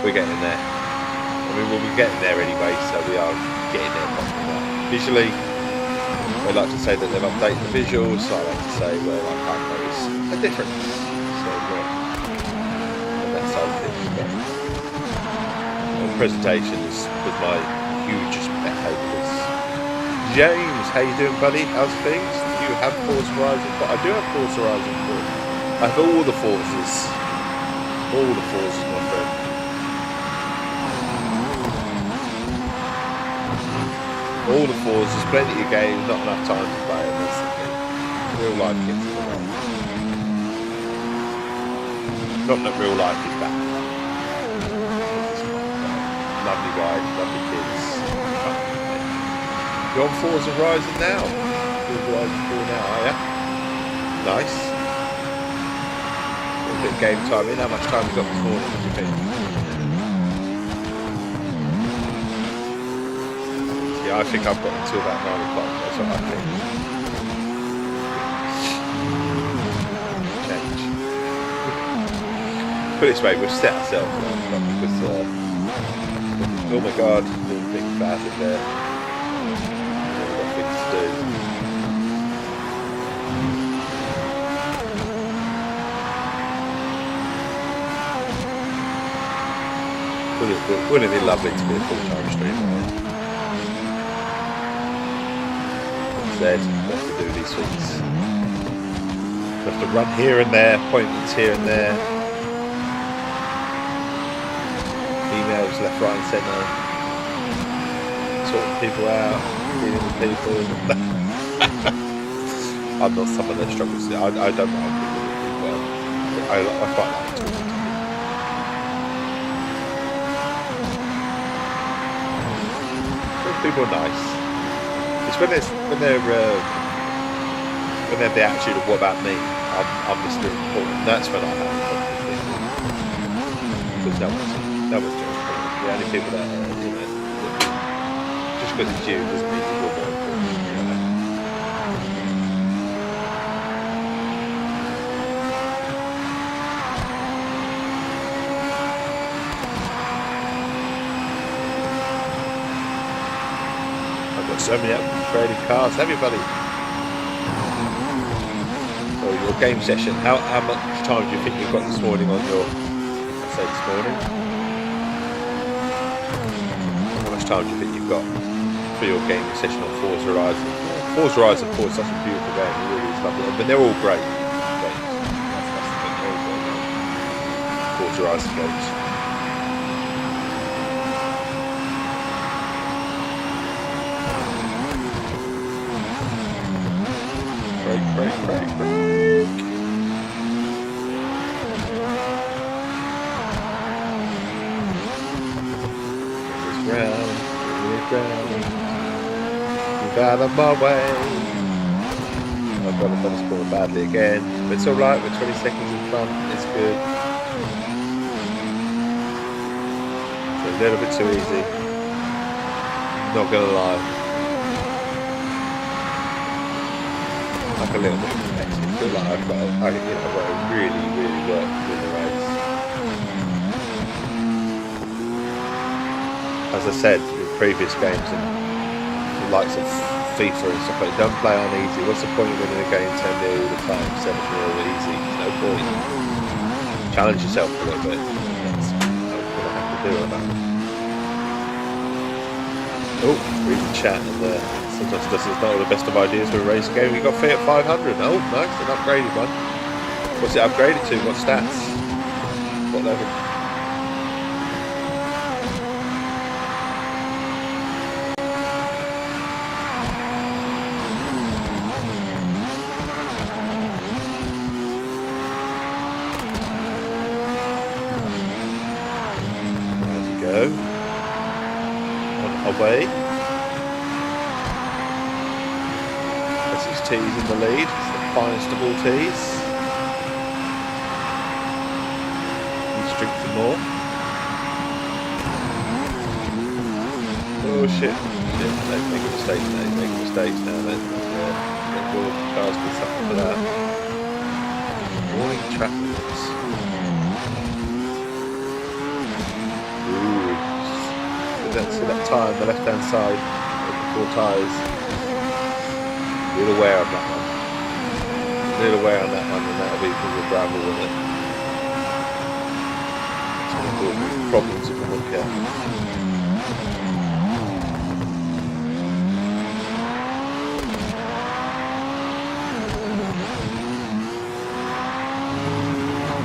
S2: we're getting there. I mean, we'll be getting there anyway, so we are getting there properly now. Visually, they like to say that they've updated the visuals, so I like to say, well, I can't notice a difference. So, and that side of things. But presentations was my hugest pet hate. James, how you doing, buddy? How's things? Do you have Forza Horizon 4? I do have Forza Horizon 4. I have all the Forzas. All the Forzas, my friend. All the Forzas, plenty of games, not enough time to play them. That's the thing. Real life gets in the way. Not that real life is bad. Lovely ride, lovely kids. You're on Forza Horizon now. Forza Horizon 4 now, are you? Nice. A bit of game time in. How much time have you got this morning, what do you think? Yeah, I think I've got until about 9 o'clock. That's what I think. Change. Put it this way, we've set ourselves up because, oh my god, didn't think about it there. We've got things to do. Wouldn't it be lovely to be a full-time streamer? Instead, we have to do these things. We have to run here and there, appointments here and there, emails left, right, and centre, sorting people out, dealing with people. I'm not someone that struggles. I don't mind people well. I quite like talking to people. People are nice. It's when they have the attitude of what about me? I'm Mr. Important. That's when I have a problem with people. Because no one's doing it. The only people that just because it's you doesn't mean you're more important. So many upgraded cars, everybody. So your game session, how much time do you think you've got this morning on your, let's say this morning? How much time do you think you've got for your gaming session on Forza Horizon? Forza Horizon 4 is such a beautiful game, it really is lovely. But they're all great games. That's the thing, they're all great games. Forza Horizon games. Break. Round. Move out of my way. I've got to score badly again, but it's alright, we're 20 seconds in front, it's good. It's a little bit too easy. Not gonna lie. Like a little bit competitive. I feel like I've got to really work in the race. As I said in previous games and the likes of FIFA and stuff like that, don't play on easy. What's the point of winning a game 10-0 all the time, 7-0 easy? No point. Challenge yourself a little bit. That's what I'm gonna have to do on that. Oh, read the chat and sometimes this is not the best of ideas for a race game. You got Fiat 500. Oh, no, it's an upgraded one. What's it upgraded to? What stats? What level? There we go. On our way. Essex Tea is in the lead. It's the finest of all teas. Need to drink some more. Oh shit. They're making mistakes now. Get all the cars been something for that. Warning traffic lights. Ooh. See that tyre on the left hand side with the 4 tyres. Little wear on that one. Little wear on that one, and that'll be because of gravel with it. It's going to cause problems if I look at.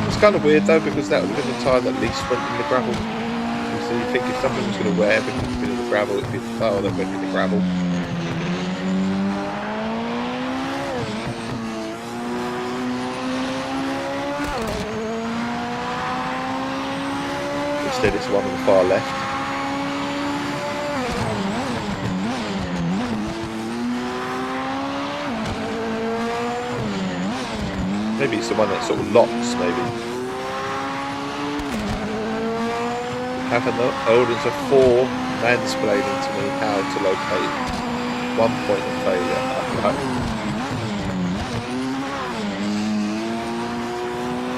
S2: It's kind of weird though, because that would have been the tyre that least went in the gravel. So you think if something was going to wear because it's been in the gravel, it'd be the tyre that went in the gravel. Instead it's one on the far left. Maybe it's the one that sort of locks, maybe. Having the audience of 4 mansplaining to me how to locate one point of failure.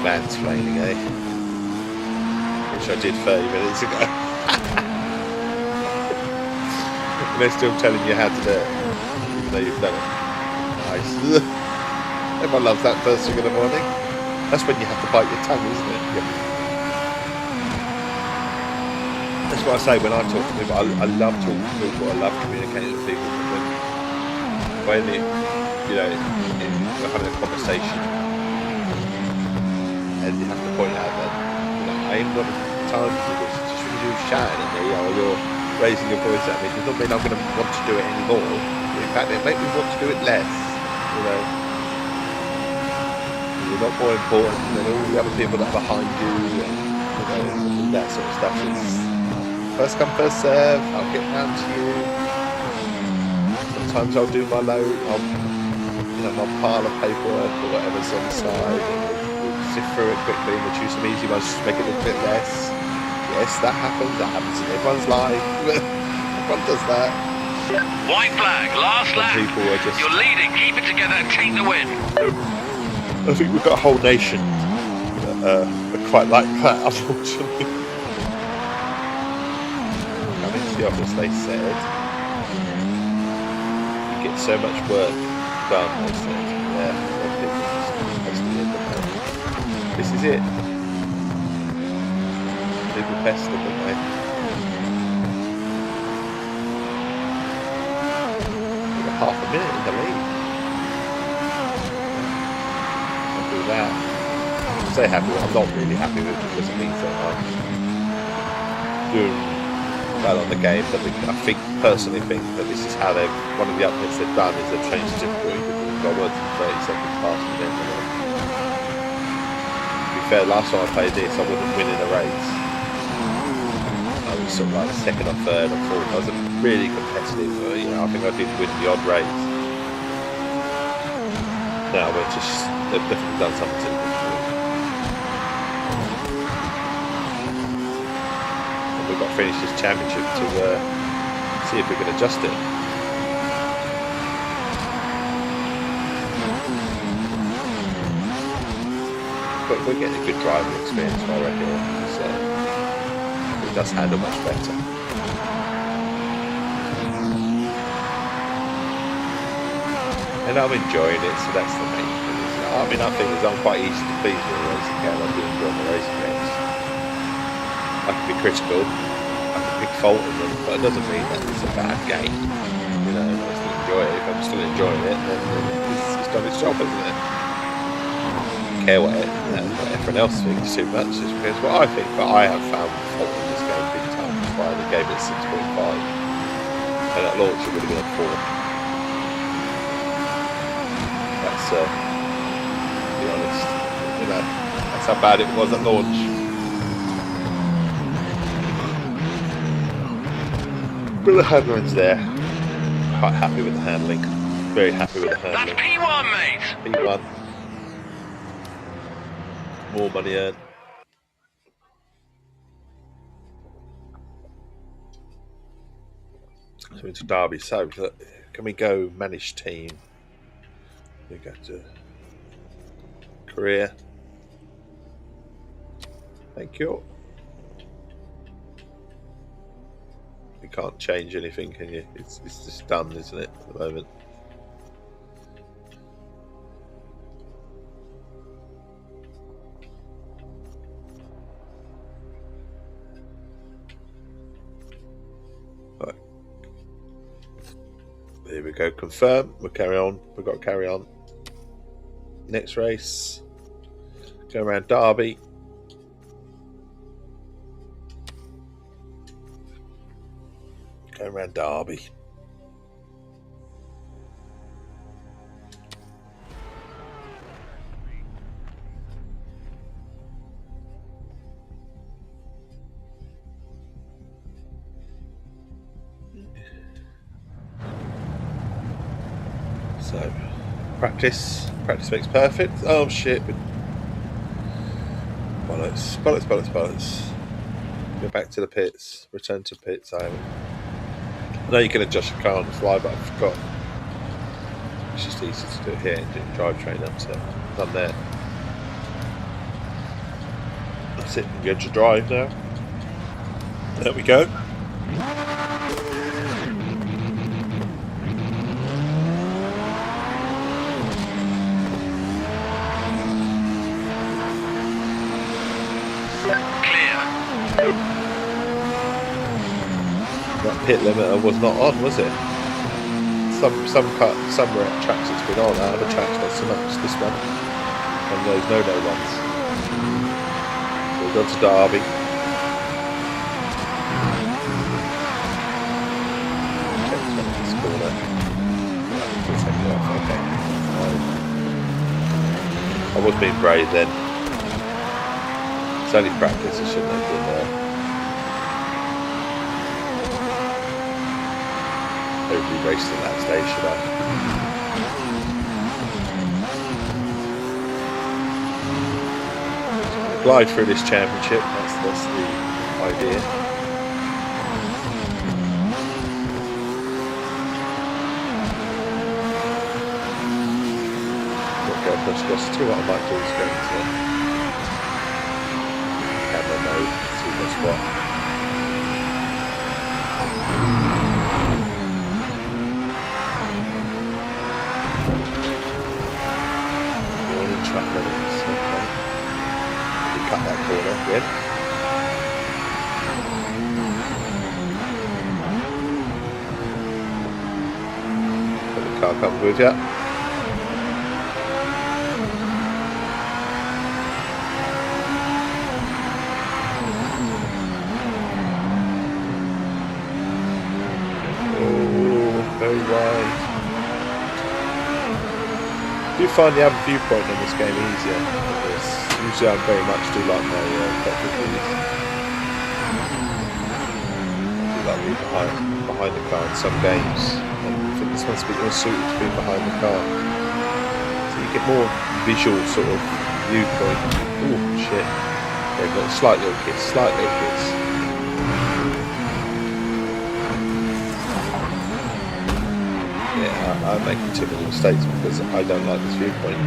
S2: Mansplaining, eh? Which I did 30 minutes ago. And they're still telling you how to do it, even though you've done it. Nice. Everyone loves that first thing in the morning. That's when you have to bite your tongue, isn't it? Yeah. That's what I say when I talk to people. I love talking to people. I love communicating with people. When we're having a conversation, and you have to point out that I ain't got time to do this. Just because you're shouting at me or you're raising your voice at me, it doesn't mean I'm going to want to do it anymore. In fact, it makes me want to do it less. You're not more important than all the other people that are behind you, and that sort of stuff. It's first come, first serve. I'll get round to you. Sometimes I'll do my load, my pile of paperwork or whatever's on the side, and we'll sift through it quickly and we'll choose some easy ones just to make it a little bit less. Yes, that happens in everyone's life. Everyone does that.
S3: White flag, last lap.
S2: People are just...
S3: You're leading, keep it together and take the win.
S2: I think we've got a whole nation that quite like that, unfortunately. Coming to the office, they said, you get so much work done, they said. Yeah, people just this is it. People pester, don't they? We've got half a minute in the lead. I'll do that. I'm so happy. I'm not really happy with it because it means that I'm doing well on the game, but I personally think that this is how one of the updates they've done is they've changed the difficulty because got words 30 seconds past the end. To be fair, last time I played this, I wasn't winning a race. I was sort of like second or third or fourth. I wasn't really competitive. I think I did win the odd race. No, they've definitely done something to the difficulty. And we've got to finish this championship to see if we can adjust it. But we're getting a good driving experience, I reckon. So it does handle much better. And I'm enjoying it, so that's the main thing. I mean, I think I'm quite easy to please with the racing game. I do enjoy the racing games. I can be critical, I can pick fault in them, but it doesn't mean that it's a bad game. I still enjoy it. If I'm still enjoying it, then it's done its job, isn't it? Care what everyone else thinks too much is because what I think, but I have found fault in this game big time. That's why they gave it 6.5, and at launch it would have been a 4. That's to be honest, that's how bad it was at launch. But the handling's there. Quite happy with the handling. Very happy with the handling.
S3: That's P1, mate.
S2: P1. More money earned. So into Derby. So can we go manage team? We go to career. Thank you. You can't change anything, can you? It's just done, isn't it, at the moment? Right. There we go. Confirm. We'll carry on. We've got to carry on. Next race. Go around Derby. Go around Derby. So, practice makes perfect. Oh shit. Bollocks. Go back to the pits. Return to pits. I know you can adjust your car on the fly, but I forgot. It's just easy to do it here and do drivetrain up, so done there. That's it, we're going to drive now. There we go. That pit limiter was not on, was it? Some tracks it's been on, other tracks not so much. This one, and those no ones. We'll go to Derby. Check this corner. We'll take it off. Okay. I was being brave then. It's only practice. I shouldn't have been there. overly racing at that stage, should I? Glide through this championship, that's the idea. Okay, plus velocity, what I might do is go into camera mode, see what's what. Warning track limits, okay. Cut that corner, good. Got the car comes with you. Oh, very wide. Do you find the other viewpoint in this game easier? Usually I very much do like my cockpit views. I do like being behind the car in some games. And I think this one's a bit more suited to being behind the car. So you get more visual sort of viewpoint. Oh shit. They've got slight little kids. Yeah, I'm making too many mistakes because I don't like this viewpoint.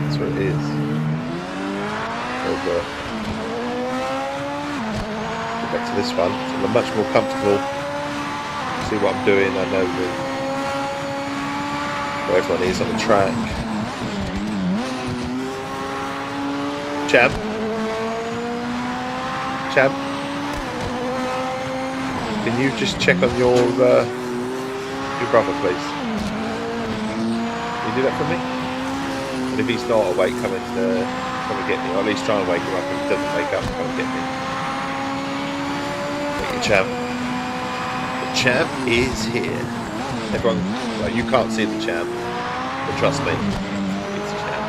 S2: That's what it is. Go back to this one, so I'm much more comfortable. See what I'm doing, I know where everyone is on the track. Champ, can you just check on your brother, please? Can you do that for me? And if he's not awake, come and get me, or at least try and wake him up. If he doesn't wake up, come and get me. Thank you, champ. The champ is here. Everyone, well, you can't see the champ, but trust me, it's the champ.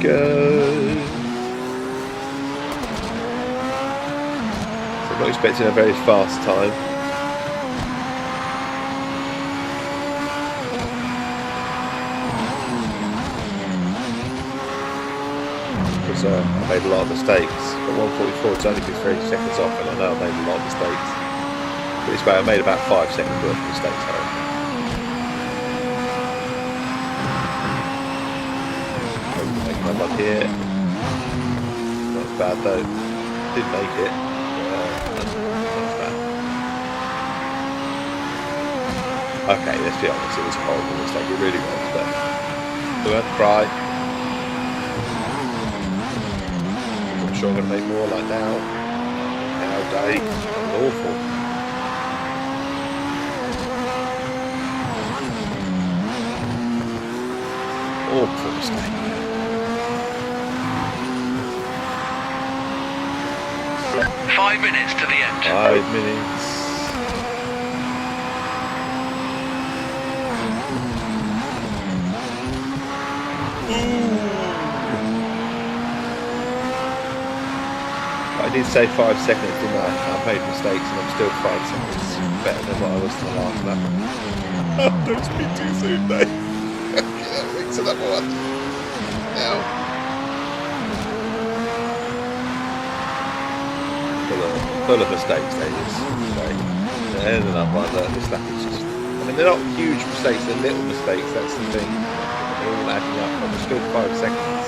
S2: Go. So I'm not expecting a very fast time. Because I made a lot of mistakes. But 144 is only 3 seconds off, and I know I made a lot of mistakes. But it's about, I made about 5 seconds worth of mistakes. Up here, not bad though. Did make it. Not bad. Okay, let's be honest. It was a horrible mistake. It really was. But don't cry. I'm sure I'm going to make more like now. Now day. Awful. Awful mistake.
S3: 5 minutes to the end.
S2: 5 minutes. I did say 5 seconds, didn't I? I've made mistakes and I'm still 5 seconds better than what I was to the last lap. Oh, don't speak too soon, Dave. Fix another one. Now. Full of mistakes, they just and another one. This lap is just, I mean, they're not huge mistakes, they're little mistakes, that's the thing. They're all adding up, but we're still 5 seconds.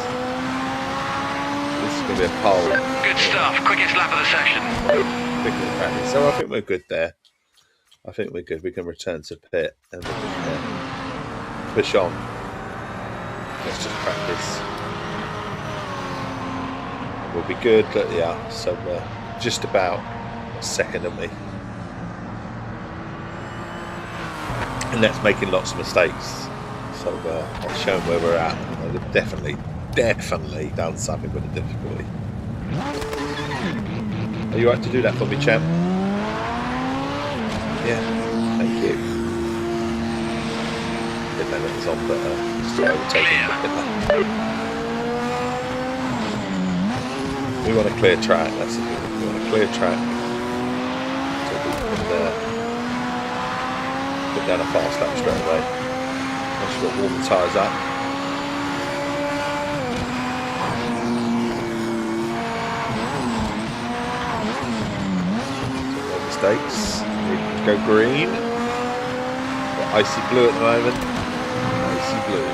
S2: This is going to be a pole.
S3: Good stuff, quickest lap of the session.
S2: So I think we're good there. I think we're good. We can return to pit and we can push on. Let's just practice. We'll be good, but yeah, so just about a second, aren't we? And that's making lots of mistakes. So that's showing where we're at. We've definitely done something with the difficulty. Are you right to do that for me, champ? Yeah, thank you. Didn't know that was on, but still overtaking. We want a clear track. That's the thing. We want a clear track so we can put down a fast lap straight away. Once you've got to warm the tyres up. Mistakes. Go green. Got icy blue at the moment. Icy blue.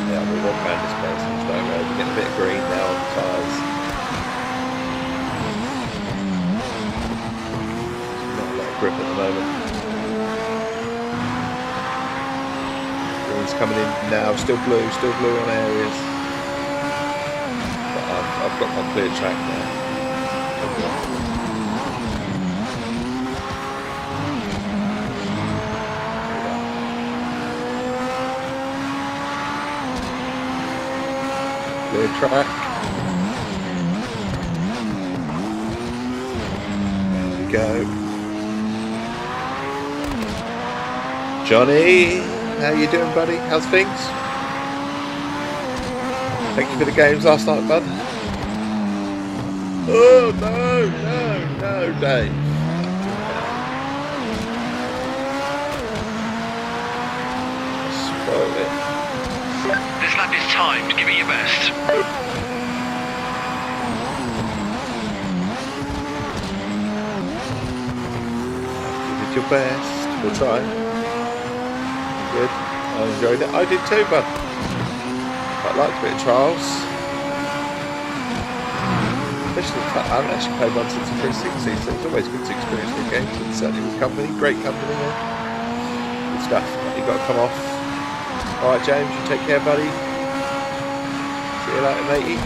S2: Yeah, we walk around this place. We're getting a bit of green now on the tyres. Not a lot of grip at the moment. Coming in now, still blue on areas, but I've got my clear track now. Clear track. There we go. Johnny, how you doing, buddy? How's things? Thank you for the games last night, bud. Oh, no, Dave. Spoil it.
S3: This lap is timed. Give it your best.
S2: Give it your best. We'll try. Good. I enjoyed it. I did too, bud. Quite liked a bit of trials. Especially the fact I haven't actually played one since the 360, so it's always good to experience new games, and certainly with company, great company. Good stuff. You've got to come off. Alright, James, you take care, buddy. See you later, matey.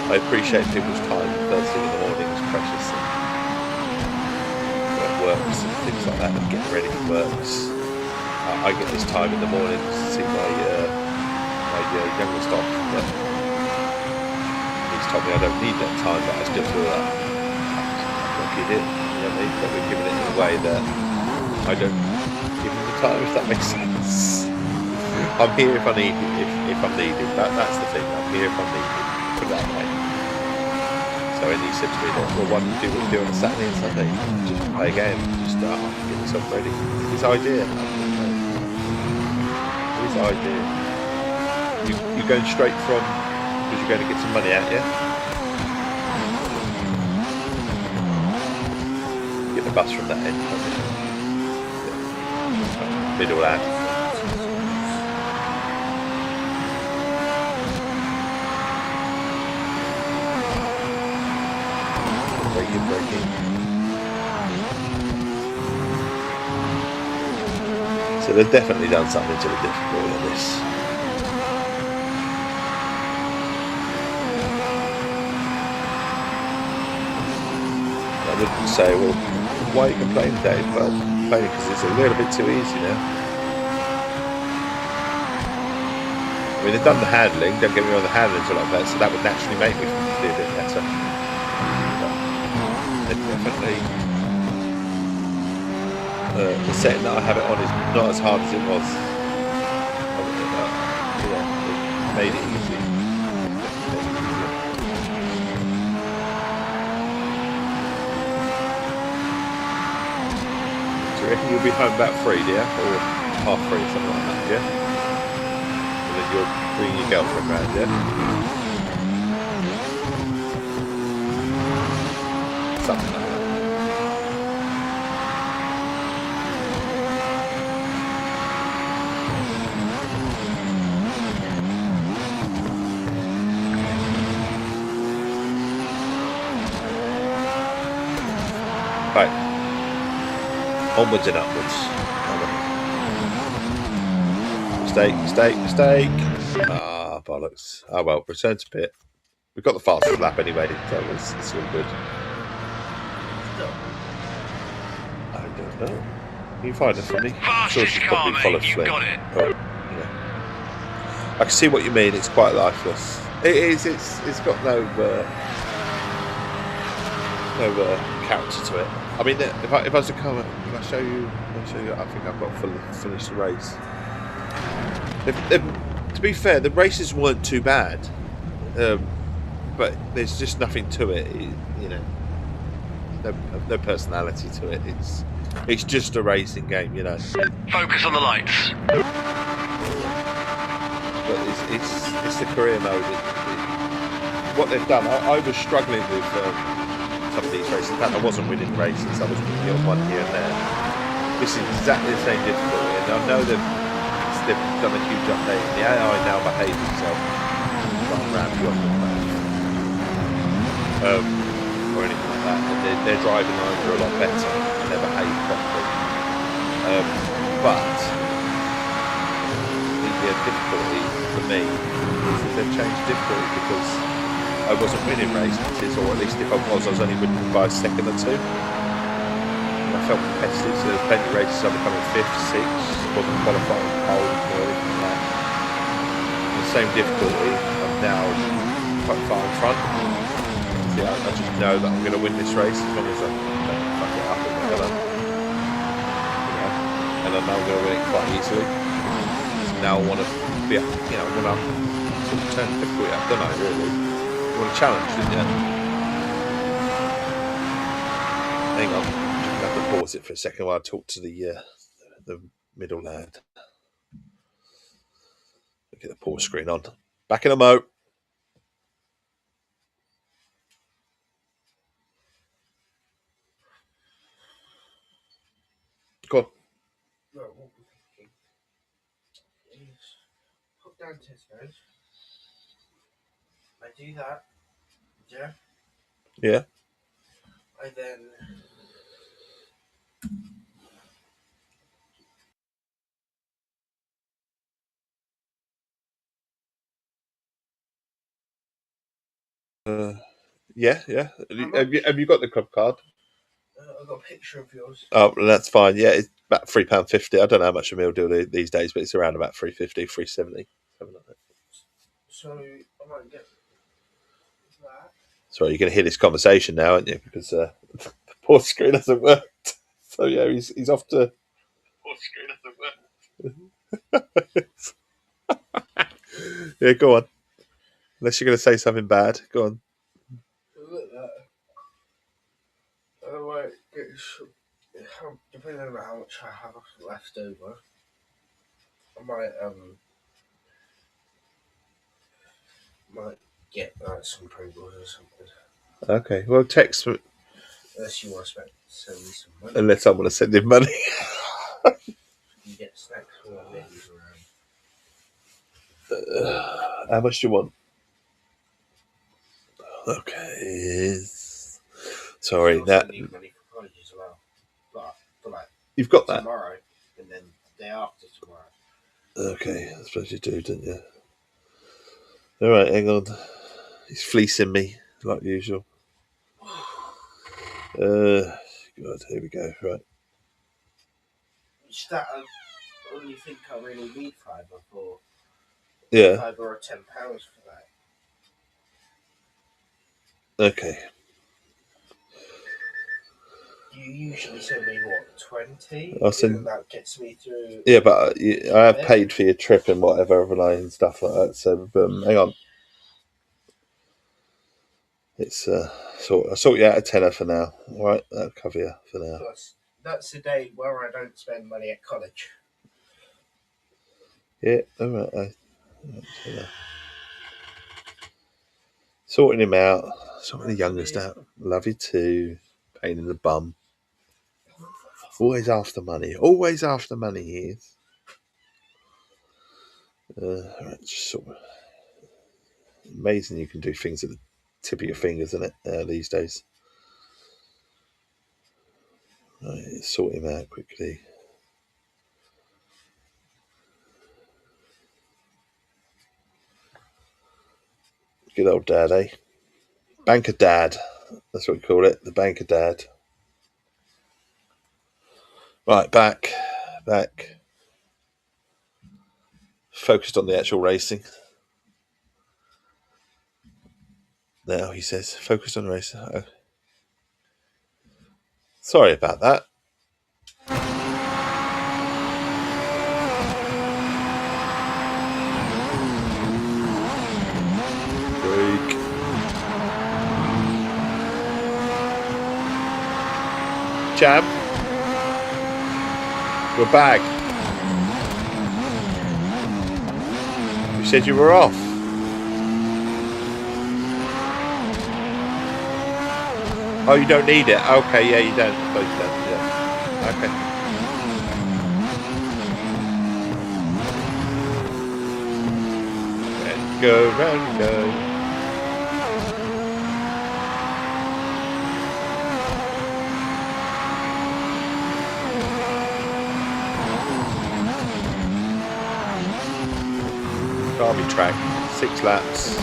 S2: I appreciate people's time first thing in the morning is precious. Works and things like that, and getting ready for works. I get this time in the morning to see my youngest off, but he's told me I don't need that time, but I still feel that I'm it, you know what I mean? But we're giving it in a way that I don't give him the time, if that makes sense. I'm here if I need it, if I'm needed. That's the thing. I'm here if I'm needed. Put it that way. So and he said to me, well, why don't you do what you do on a Saturday and Sunday? Just play a game, just start off, get yourself ready. His idea. His idea. You're going straight from, because you're going to get some money out, yeah? Get the bus from that end. Middle lad. Braking. So they've definitely done something to the difficulty of this. I wouldn't say, well, why are you complaining, Dave? Well, I'm complaining because it's a little bit too easy now. I mean, they've done the handling, don't get me wrong, the handling's a lot better, so that would naturally make me feel a bit better. Definitely the setting that I have it on is not as hard as it was. It made it easy. Do you reckon you'll be home about 3, dear? Or 3:30, something like that, yeah? And then you're bringing your girlfriend round, yeah? Something like that. Right. Onwards and upwards. Mistake. Ah, bollocks. Oh well, return to pit. We've got the fastest lap anyway, so it's all good. I don't know. Can you find it for me? I'm sure she's probably followed Flynn. But, I can see what you mean. It's quite lifeless. It is. It's got no character to it. I mean, if I was to come, I'll show you. I think I've got finished the race. To be fair, the races weren't too bad, but there's just nothing to it. No personality to it. It's just a racing game,
S3: Focus on the lights.
S2: But it's the career mode. What they've done, I was struggling with some of these races. In fact, I wasn't winning races. I was winning on one here and there. This is exactly the same difficulty, and I know they've done a huge update. The AI now behaves itself around you or anything like that. And they're driving over a lot better and they behave properly. But the difficulty for me is that they've changed difficulty because I wasn't winning races, or at least if I was only winning by a second or two. And I felt competitive, so there's plenty of races I'm becoming 5th, 6th, wasn't qualifying pole or anything like that. The same difficulty, I'm now quite far in front. So I just know that I'm going to win this race as long as I don't fuck it up and whatever. And I know I'm going to win it quite easily. Now I want to be, when I'm sort of turn difficulty up, don't I, really? You want a challenge, didn't you? Hang on, I'm going to have to pause it for a second while I talk to the middle lad. Get the pause screen on. Back in a mo. Go on.
S4: No, what we're thinking is put down Tesco's. I do that, yeah.
S2: Yeah.
S4: I then
S2: Yeah. Have you got the club card?
S4: I've got a picture of yours.
S2: Oh, that's fine. Yeah, it's about £3.50. I don't know how much a meal deal these days, but it's around about £3.50, £3.70. Something like that.
S4: So I might get that.
S2: Sorry, you're going to hear this conversation now, aren't you? Because the pause screen hasn't worked. So yeah, he's off to. Pause screen hasn't worked. Yeah, go on. Unless you're going to say something bad, go on.
S4: Look at that. I might get depending on how much I have left over. I might get some Pringles or something.
S2: Okay, well, text me.
S4: Unless you want to send me some money.
S2: Unless I want to send him money.
S4: You get snacks for my ladies around.
S2: How much do you want? Okay. Sorry, that.
S4: Need money for college as well. But for like
S2: you've got that
S4: tomorrow, and then the day after tomorrow.
S2: Okay, I suppose you do, don't you? All right, hang on. He's fleecing me like usual. God, here we go. Right.
S4: Which that I only think I really need £5 for.
S2: Yeah.
S4: £5 or £10 for that.
S2: Okay.
S4: You usually send me what, 20?
S2: I'll send.
S4: And that gets me through.
S2: Yeah, but I have paid for your trip and whatever overnight and stuff like that. So, hang on. It's I'll sort you out a tenner for now. All right, that'll cover you for now.
S4: That's the day where I don't spend money at college.
S2: Yeah, all right. Sorting him out, sorting the youngest out. Love you too. Pain in the bum. Always after money. Always after money, he is. Right, just sort of amazing you can do things at the tip of your fingers, isn't it, these days? Right, sort him out quickly. Good old dad, eh? Banker Dad. That's what we call it. The Banker Dad. Right, back. Focused on the actual racing. Now he says, focused on racing. Oh. Sorry about that. Break. Jam. We're back. You said you were off. Oh, you don't need it. Okay, yeah, you don't. I suppose you don't. Yeah. Okay. And go, round, go. Derby track, 6 laps.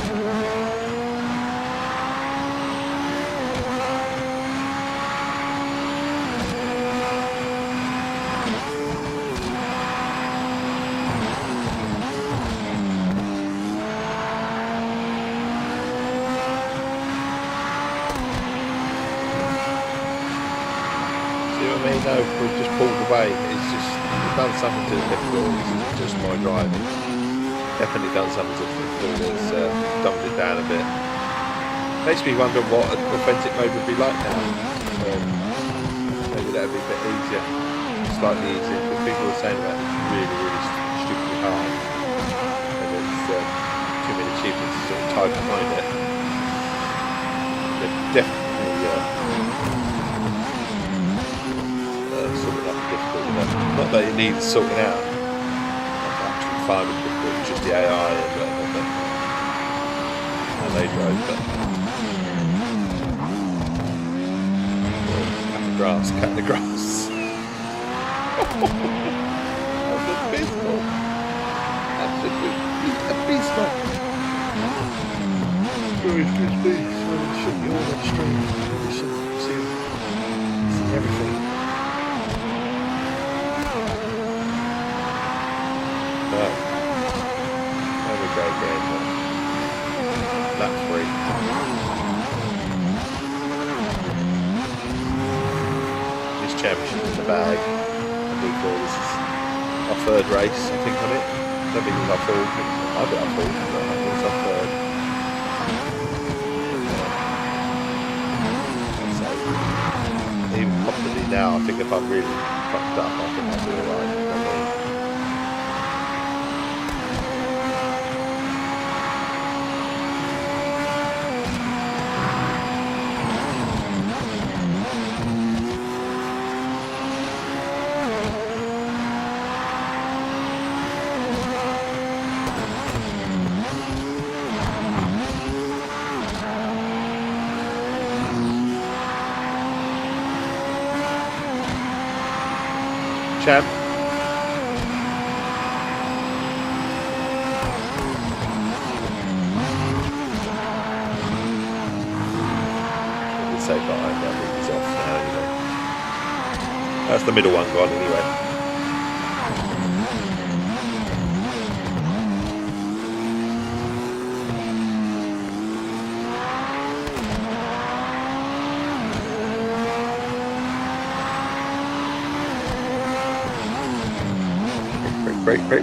S2: No, we've just pulled away. It's just done something to the difficulties. It's just my driving. Definitely done something to the difficulties. Dumbed it down a bit. Makes me wonder what an authentic mode would be like now. Maybe that would be a bit easier, slightly easier. Because people are saying that it's really, really stupidly hard, and it's too many achievements sort of tied behind it. But definitely. Not that it needs sorting out. That's actually fine with difficult, just the AI and whatever. And they drove, but cut the grass. That's abysmal. Absolutely abysmal. Where is this beast? Well, it should be all that stream. You should see everything. There we go again. Lap 3. This championship in the bag. I do feel this is our 3rd race, I think, on it. I don't think it's our 4th. I'll be our 4th, but I think it's our 3rd. So, even confidently now, I think if I'm really fucked up, I think I'll be alright. Champ. Say behind that, I think he's off now anyway. That's the middle one gone anyway.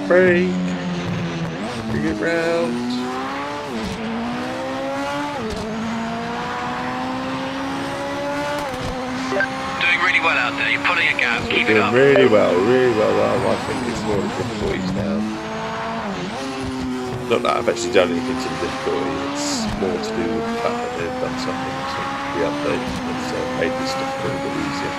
S2: Break. Bring it round.
S3: Doing really well out there. You're pulling a gap. Keep it up.
S2: Really well. I think it's more difficulties now. Not that I've actually done anything to the difficulty. It's more to do with the fact that they've done something to the update that's made this difficulty a bit easier.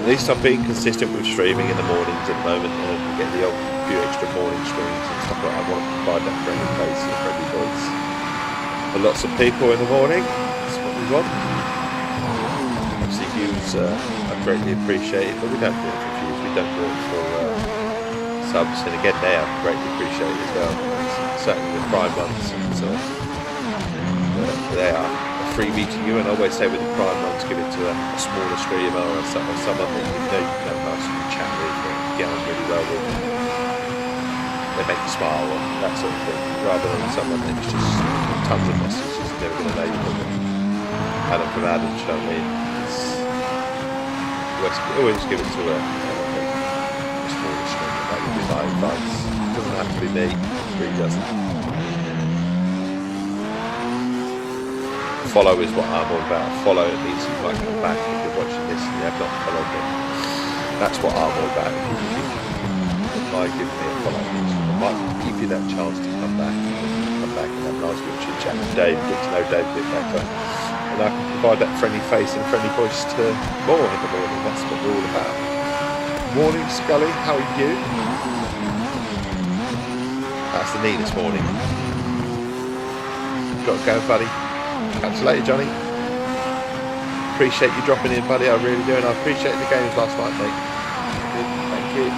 S2: At least I'm being consistent with streaming in the mornings at the moment, and we get the odd few extra morning streams and stuff like that. I want to provide that friendly face and friendly voice for lots of people in the morning. That's what we want. Obviously views are greatly appreciated, but we don't do it for views, we don't do it for subs, and again they are greatly appreciated as well. Certainly the Prime ones, they are a freebie to you. And I always say with the Prime ones, give it to a smaller streamer or someone that you know you can have a nice chat with and get on really well with. They make you smile and that sort of thing, rather than someone that's just tons of messages and never going to know you from them. Adam from Adam, you know what I mean? Always give it to a smaller streamer. That would be my advice. It doesn't have to be me, it really doesn't. Follow is what I'm all about. Follow, it means you might come back if you're watching this and you have not followed me. That's what I'm all about. If you by giving me a follow, I might give you that chance to come back and have a nice little chit chat with Dave, get to know Dave a bit better, and I can provide that friendly face and friendly voice to more in the morning. That's what we're all about. Morning, Scully, how are you? That's the neatest morning. Got to go, buddy. Catch you later, Johnny. Appreciate you dropping in, buddy. I really do, and I appreciate the games last night, mate. Thank you.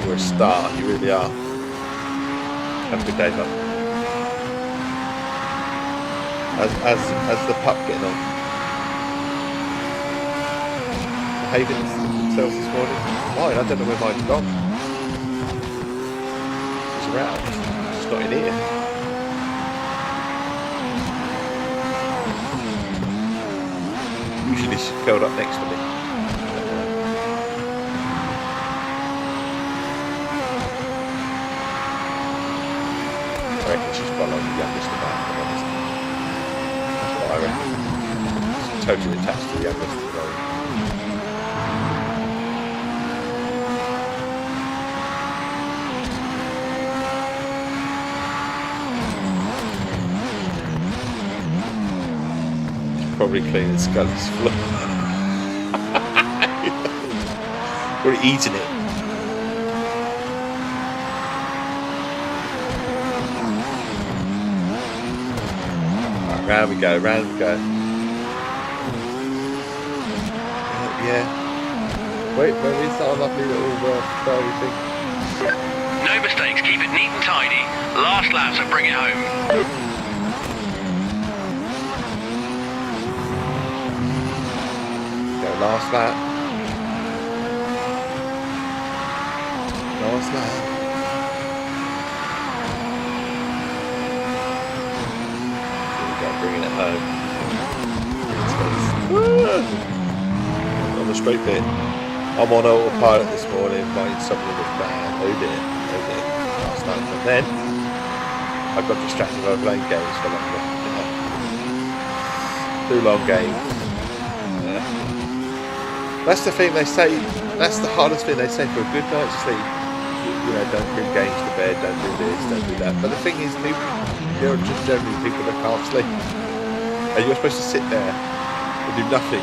S2: You're a star. You really are. Have a good day, bud. As the pup getting on, behaving themselves this morning. Mine, I don't know where mine's gone. She's around. She's not in here. Usually she's curled up next to me. I reckon she's probably the youngest of that. That's what I reckon. She's totally attached to the youngest of the world. Probably cleaning Scully's floor. Probably eating it. Right, round we go, round we go. Yeah. Wait, where is our lovely little fairy thing?
S3: No mistakes, keep it neat and tidy. Last lap, so bring it home.
S2: Last lap. Last lap. Here we go, bringing it home. On the straight bit. I'm on autopilot this morning, inviting someone with a band. Oh dear. Last night. And then I got distracted by playing games for longer. Too long games. That's the thing they say, that's the hardest thing they say for a good night's sleep. You know, don't bring games to bed, don't do this, don't do that. But the thing is, you're just generally people that can't sleep. And you're supposed to sit there and do nothing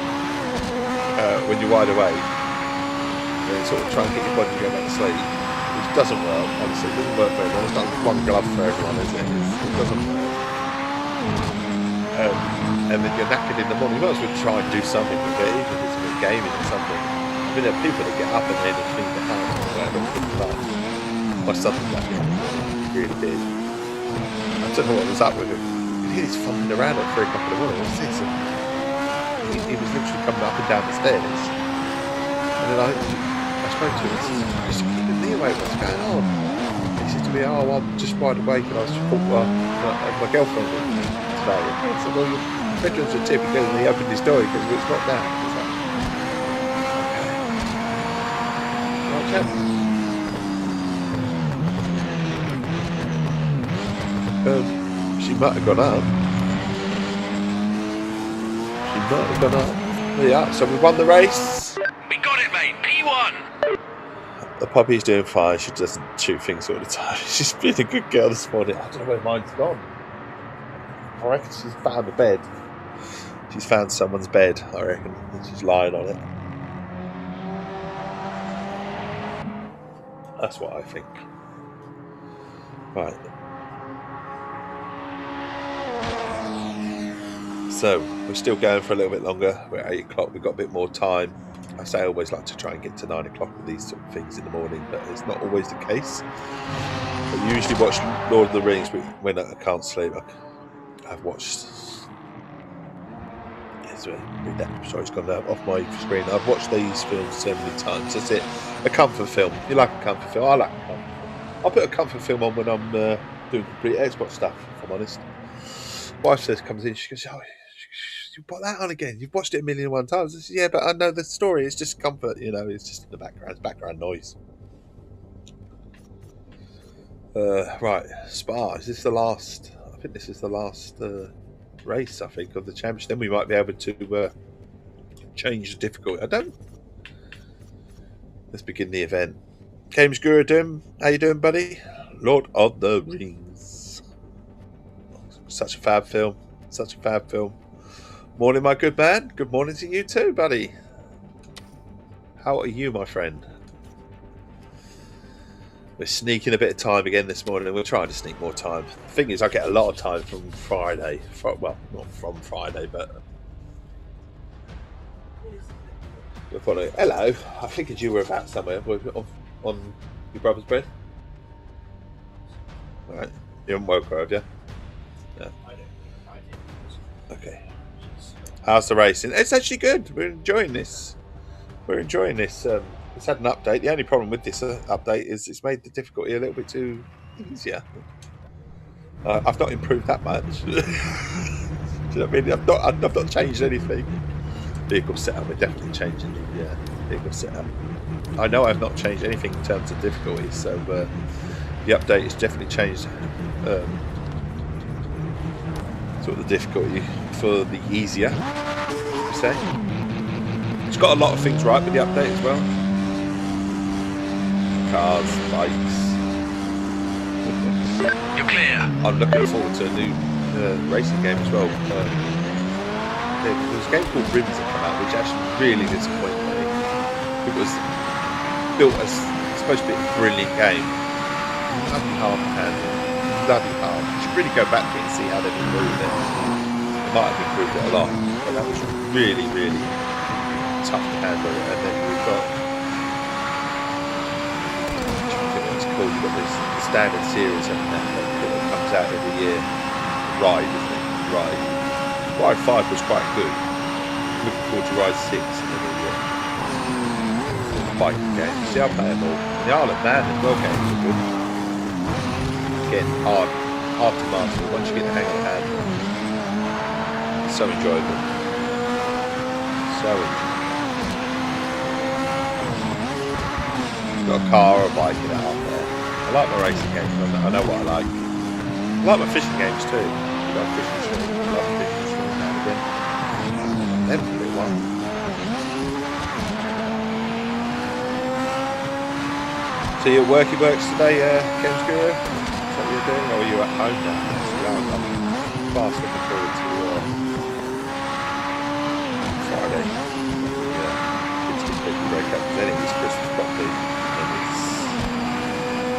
S2: when you're wide awake. And sort of try and get your body to go back to sleep. Which doesn't work, honestly. It doesn't work very well. It's not one glove for everyone, is it? It doesn't work. And then you're knackered in the morning. You might as well try and do something with it, even if it's a bit gaming or something. I mean, there are people that get up and then clean the house or whatever, but my son did that, he really did. I don't know what was up with him. He was fumbling around at 3 o'clock in the morning. What's this? And he was literally coming up and down the stairs. And then I spoke to him and said, just keeping me awake, what's going on? He said to me, oh, I'm just wide awake and I was my girlfriend today. I said, well, your bedrooms are typically, and he opened his door because it's not that. It's like, okay. Right, chap. She might have gone up. Yeah, so we won the race.
S3: We got it, mate. P1.
S2: The puppy's doing fine. She doesn't chew things all the time. She's been a good girl this morning. I don't know where mine's gone. I reckon she's found a bed. She's found someone's bed, I reckon, and she's lying on it. That's what I think. Right. So, we're still going for a little bit longer. We're at 8 o'clock, we've got a bit more time. I say I always like to try and get to 9 o'clock with these sort of things in the morning, but it's not always the case. I usually watch Lord of the Rings when I can't sleep. I've watched. Read that. Sorry, it's gone off my screen. I've watched these films so many times. That's it. A comfort film. You like a comfort film? I like a comfort film. I'll put a comfort film on when I'm doing complete Xbox stuff, if I'm honest. Wife says, comes in, she goes, "Oh, you put that on again. You've watched it a million and one times." I said, "Yeah, but I know the story. It's just comfort, it's just in the background. It's background noise." Right, Spa. Is this the last? I think this is the last race, I think, of the championship. Then we might be able to change the difficulty. I don't. Let's begin the event. Games Guru Doom, how you doing, buddy? Lord of the Rings. Such a fab film. Such a fab film. Morning, my good man. Good morning to you too, buddy. How are you, my friend? We're sneaking a bit of time again this morning, and we're trying to sneak more time. The thing is, I get a lot of time from Friday. Well, not from Friday, but... Hello. I figured you were about somewhere on your brother's bed. All right. You haven't woke her, have you? No. Okay. How's the racing? It's actually good. We're enjoying this. It's had an update. The only problem with this update is it's made the difficulty a little bit too easier. I've not improved that much. Do you know what I mean? I've not changed anything. Vehicle setup, we're definitely changing the vehicle setup. I know I've not changed anything in terms of difficulty, so the update has definitely changed sort of the difficulty for the easier, you say. It's got a lot of things right with the update as well. Cars, bikes.
S3: You're clear.
S2: I'm looking forward to a new racing game as well. There was a game called Rims that came out, which actually really disappointed me. It was built as supposed to be a brilliant game. Bloody hard to handle. Bloody hard. You should really go back to it and see how they've improved it. They might have improved it a lot, but that was really, really tough to handle. And then we've got, it's called, you've got this standard series and that comes out every year. Ride, isn't it? Ride 5 was quite good. Looking forward to Ride 6 every year. Biking games. See, I play them all. And the Isle of Man as well games are good. Again, hard to master once you get the hang of the handle. It's so enjoyable. So enjoyable. Got a car or a bike in it out there. I like my racing games. I know what I like. I like my fishing games too. I love fishing streams. I love fishing streams now and again. Them for a little while. So you're working works today, Games Guru? Is that what you're doing? Or are you at home now? I'm fast looking forward to Friday. Yeah, kids get big break up. Then it is Christmas properly. And it's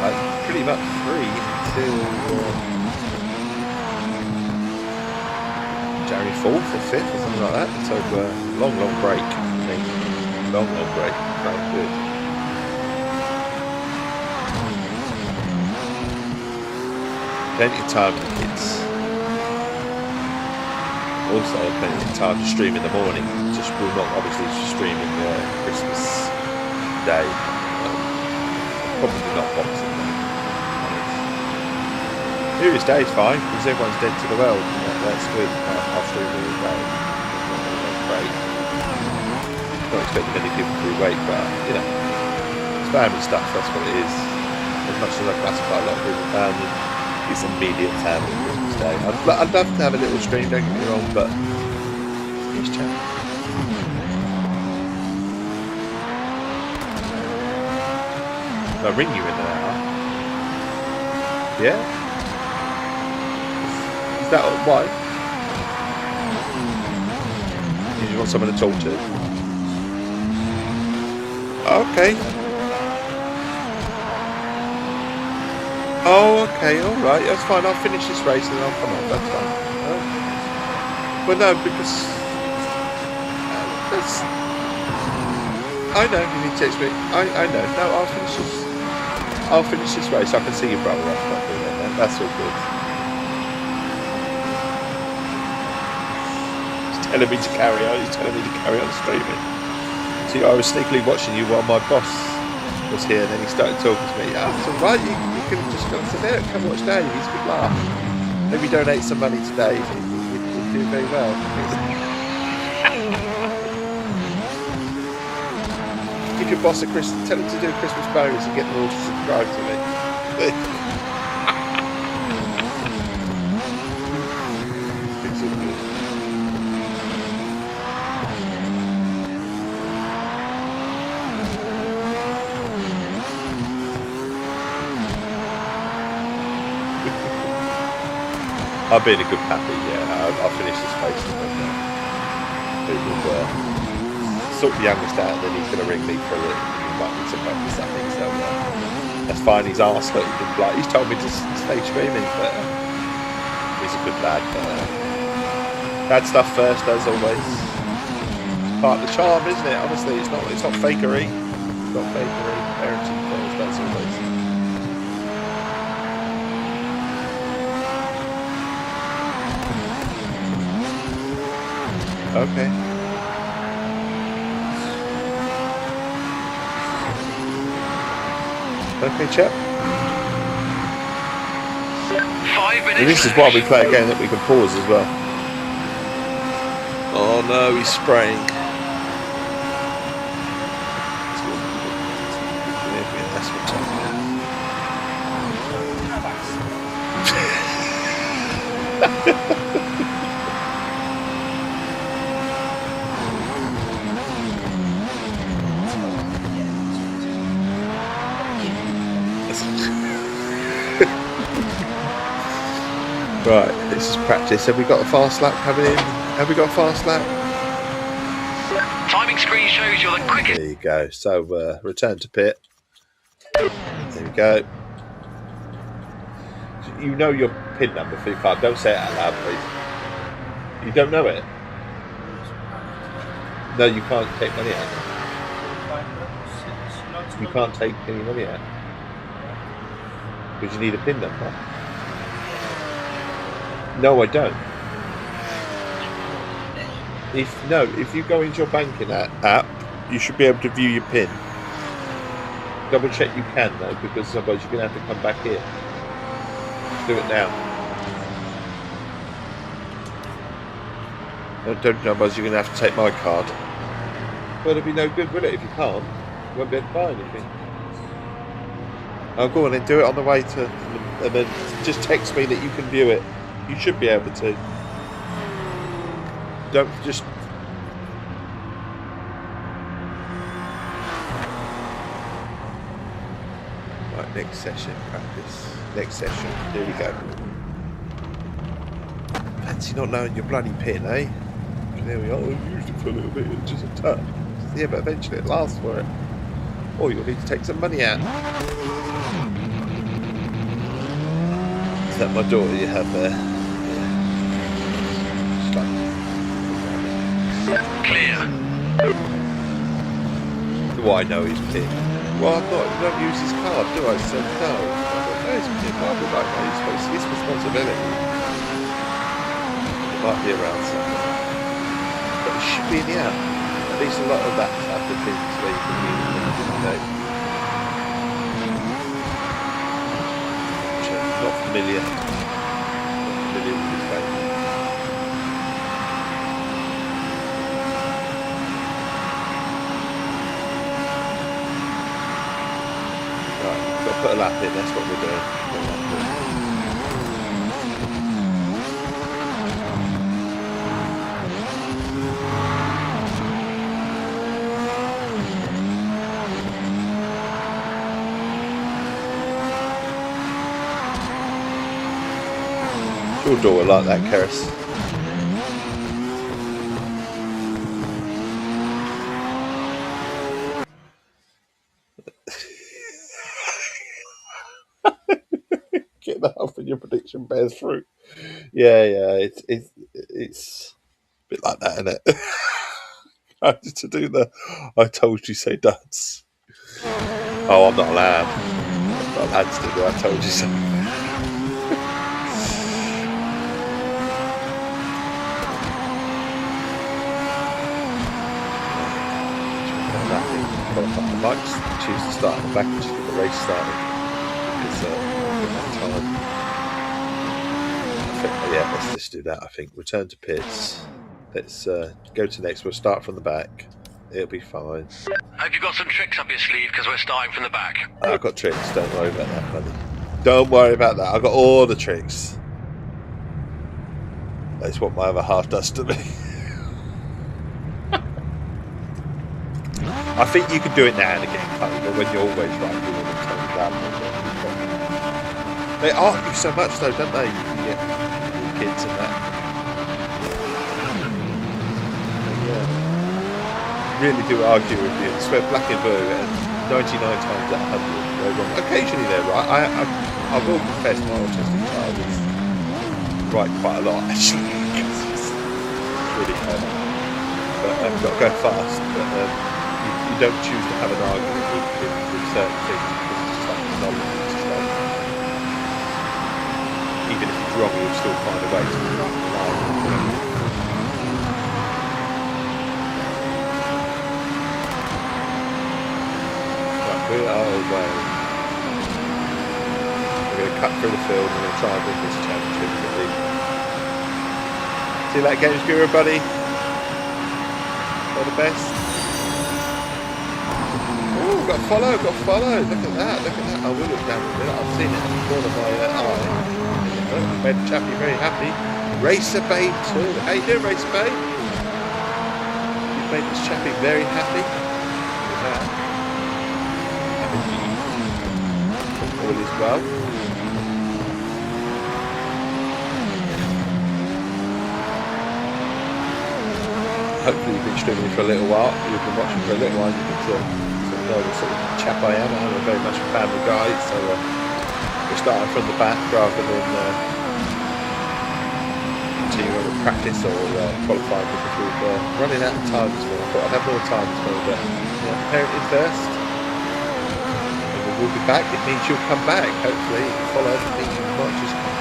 S2: like pretty much free until January 4th or 5th or something like that. So long break. I think. Long break. Very good. Plenty of time for the kids. Also, plenty of time to stream in the morning. Just will not obviously streaming Christmas Day. Probably not Boxing Day. New Year's Day is fine because everyone's dead to the world. That's good. I'll stream New Year's Day. Great. Not expecting many people to wait, but it's family stuff. That's what it is. As much as I classify a lot of people family. It's immediate family Christmas Day. I'd love to have a little stream, don't get me wrong, but please chat. I'll ring you in an hour. Yeah? Is that why? You just want someone to talk to? Okay. Oh, okay, alright, that's fine. I'll finish this race and I'll come on, that's fine. Well, no, because I know you need to text me. I know. No, I'll finish this race. I can see your brother off properly then. That's all good. He's telling me to carry on. He's telling me to carry on streaming. See, I was sneakily watching you while my boss was here, and then he started talking to me. Ah, it's all right. You could have just gone to there. Come watch Dave. He's a good laugh. Maybe donate some money to Dave. He'd do very well. Give your boss a Christmas. Tell him to do a Christmas bonus and get them all to subscribe to me. It's all good. I've been a good pappy, yeah. I'll finish this race. Sort the youngest out, and then he's going to ring me for it. He might need some help with something, so that's fine. He's asked, but he's told me to stay streaming, but he's a good lad. Bad stuff first, as always. It's part of the charm, isn't it? Honestly, it's not fakery. It's not fakery. Parenting first, that's always. Okay. Okay, chap.
S3: 5 minutes.
S2: And this is why we play a game that we can pause as well. Oh no, he's spraying. That's what's Right, this is practice. Have we got a fast lap coming in? Have we got a fast lap?
S3: Timing screen shows you're the quickest.
S2: There you go. So return to pit. There we go. You know your PIN number for your card. Don't say it out loud, please. You don't know it? No, you can't take money out. You can't take any money out. Because you need a PIN number. No, I don't. If you go into your banking app, you should be able to view your PIN. Double check you can though, because otherwise you're going to have to come back here. Do it now. Don't know, otherwise you're going to have to take my card. Well, it'll be no good, will it? If you can't, you won't be able to buy anything. Oh, go on then, do it on the way to, and then just text me that you can view it. You should be able to. Don't just. Right, next session, practice. Next session, here we go. Fancy not knowing your bloody PIN, eh? There we are. I've used it for a little bit, it's just a touch. Yeah, but eventually it lasts for it. Or you'll need to take some money out. Is that my daughter you have there?
S3: Clear.
S2: Do I know his PIN? Well, I'm not. I don't use his card, do I? So no. I don't know his PIN. Why would I know his PIN? It's his responsibility. It might be around somewhere. But it should be in the app. At least a lot of that stuff, the things where you can use them, you know. Not familiar. Not familiar with this game. Put a lap in, that's what we're doing. Your daughter like that, Keris. Get that off and your prediction bears fruit. Yeah, it's a bit like that, isn't it? to do the I told you so dance. Oh, I'm not allowed. I'm not allowed to do the I told you so. I might just choose to start at the back and just get the race started. Because that time. Yeah, let's just do that. I think return to pits. Let's go to next. We'll start from the back. It'll be fine.
S3: Have you got some tricks up your sleeve? Because we're starting from the back.
S2: I've got tricks. Don't worry about that, buddy. Don't worry about that. I've got all the tricks. That's what my other half does to me. I think you can do it now and again, but when you're always right, you want to turn it down. They argue so much, though, don't they? Yeah, kids and that. Really do argue with you. It's black and blue, and 99 times out of 100 they're wrong. Occasionally they're right. I will confess my autistic child is right quite a lot, actually. It's really clever. But I've got to go fast. But you don't choose to have an argument with certain things because it's just like knowledge. It's just like, even if it's wrong, you'll still find a way to lie. We are away. We're going to cut through the field and we're going to try and win this championship. See that games guru, buddy? All the best. Oh, got to follow, got to follow. Look at that, look at that. I will look down a bit. I've seen it in the corner of my eye. It made the chappie very happy. Racer Babe too. How you doing, Racer Babe? You've made this chappie very happy. Look at that. All is well. Hopefully you've been streaming for a little while. You've been watching for a little while. You can know the sort of chap I am. I'm very much a family guy, so we're starting from the back rather than continue on with practice or qualifying because we're running out of time this morning. I thought I'd have more time this morning, but apparently first. We'll be back. It means you'll come back. Hopefully, follow. It means you might just come.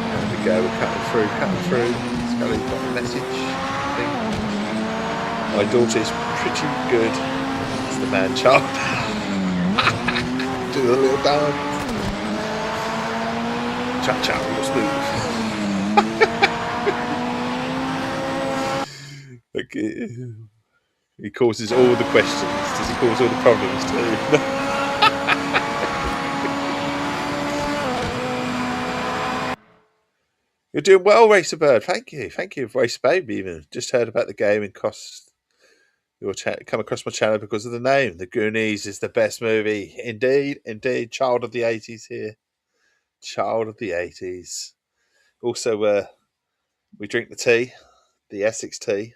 S2: There we go. We're cutting through. Scully's got a message. I think my daughter's pretty good. It's the man child. Do the little dance. Cha real smooth. He causes all the questions. Does he cause all the problems too? You're doing well, Racer Bird. Thank you, Racer Baby. Even just heard about the game and come across my channel because of the name. The Goonies is the best movie. Indeed. Child of the 80s here. Child of the 80s. Also, we drink the tea, the Essex Tea.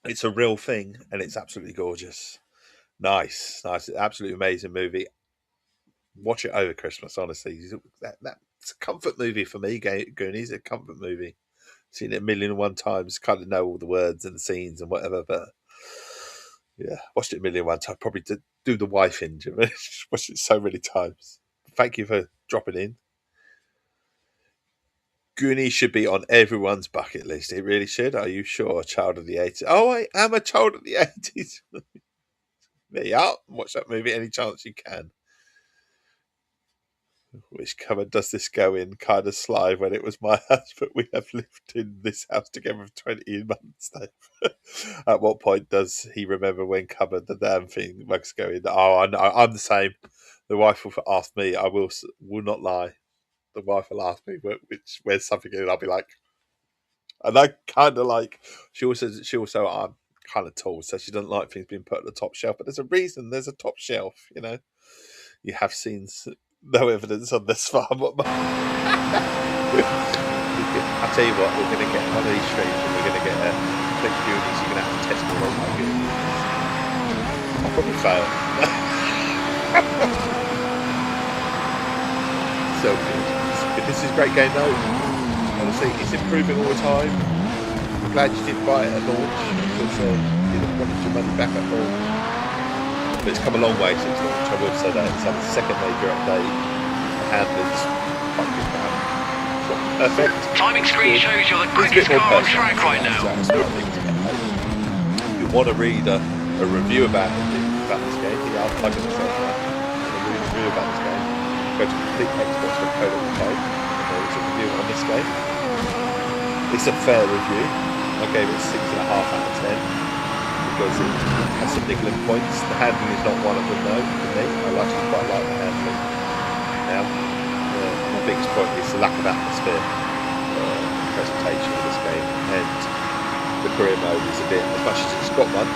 S2: It's a real thing, and it's absolutely gorgeous. Nice, absolutely amazing movie. Watch it over Christmas, honestly. That's a comfort movie for me, Goonies. A comfort movie. Seen it 1,000,001 times. Kind of know all the words and the scenes and whatever, but yeah, watched it 1,000,001 times. Probably do the wife in. Watched it so many times. Thank you for dropping in. Goonies should be on everyone's bucket list. It really should. Are you sure? Child of the 80s. Oh, I am a child of the 80s. There you are. Watch that movie any chance you can. Which cover does this go in? Kind of sly when it was my house, but we have lived in this house together for 20 months now. At what point does he remember when covered the damn thing must go in? Oh, I know. I'm the same. The wife will ask me. I will not lie. The wife will ask me where's something in it. I'll be like, and I kind of like. She also I'm kind of tall, so she doesn't like things being put at the top shelf. But there's a reason. There's a top shelf. You have seen no evidence on this farm. I'll tell you what. We're going to get one of these streams, and we're going to get a big Goonies. You're going to have to test me on my Goonies. I'll probably fail. So good. This is a great game though. Honestly, it's improving all the time. I'm glad you didn't buy it at launch because you'd have wanted your money back at launch. But it's come a long way since launch, I will say that. It's had the second major update. The handling's fucking bad. Perfect.
S3: Timing screen shows you're the quickest car on track right now.
S2: You want to read a review about this game? Yeah, I'll plug it myself now. A review about this game. Go to completexports.co.uk. There's a review on this game. It's a fair review. I gave it 6.5 out of 10 because it has some niggling points. The handling is not one of them though, for me. I actually quite like the handling. Now, my biggest point is the lack of atmosphere, presentation of this game, and the career mode is a bit, as much as it's got one,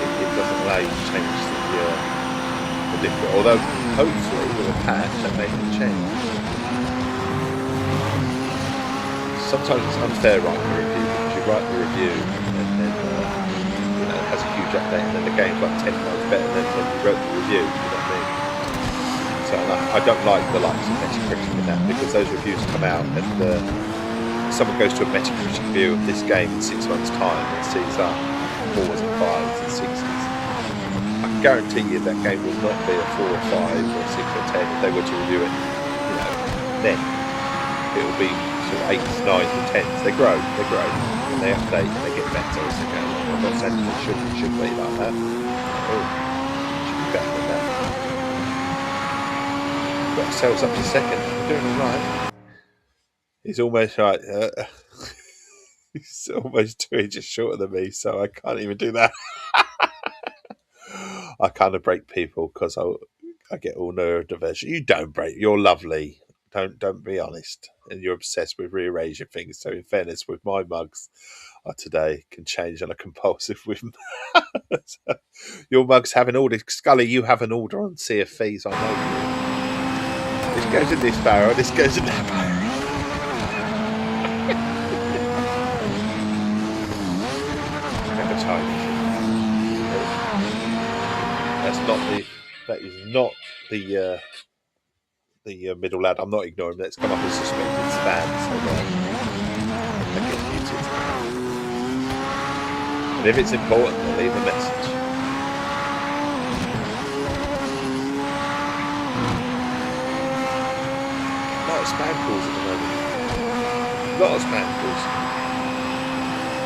S2: it doesn't allow you to change the different, although hopefully with a patch that may change. Sometimes it's unfair writing a review because you write the review and then it has a huge update and then the game's like 10 times better than when you wrote the review, you know what I mean? So I don't like the likes of Metacritic in that because those reviews come out and someone goes to a Metacritic review of this game in 6 months' time and sees up 4s and 5s and 6s. I can guarantee you that game will not be a 4 or 5 or 6 or 10 if they were to review it, then. It will be sort of 8s, 9s and 10s. They grow, and they update and they get better as they go along. I'm not saying it should be like that. Oh, it should be better than that. Got ourselves up to second. We're doing all right. He's almost like he's almost 2 inches shorter than me, so I can't even do that. I kind of break people because I get all neurodivergent. You don't break. You're lovely. Don't be honest. And you're obsessed with rearranging things. So in fairness, with my mugs, I today can change on a compulsive with so your mugs have an order. Scully, you have an order on Sea of Thieves. I know you. This goes in this barrel. This goes in that barrel. Never time. That is not the middle lad. I'm not ignoring that. It's come up as suspected spam, so I get muted. And if it's important, then leave a message. A lot of spam calls at the moment. A lot of spam calls.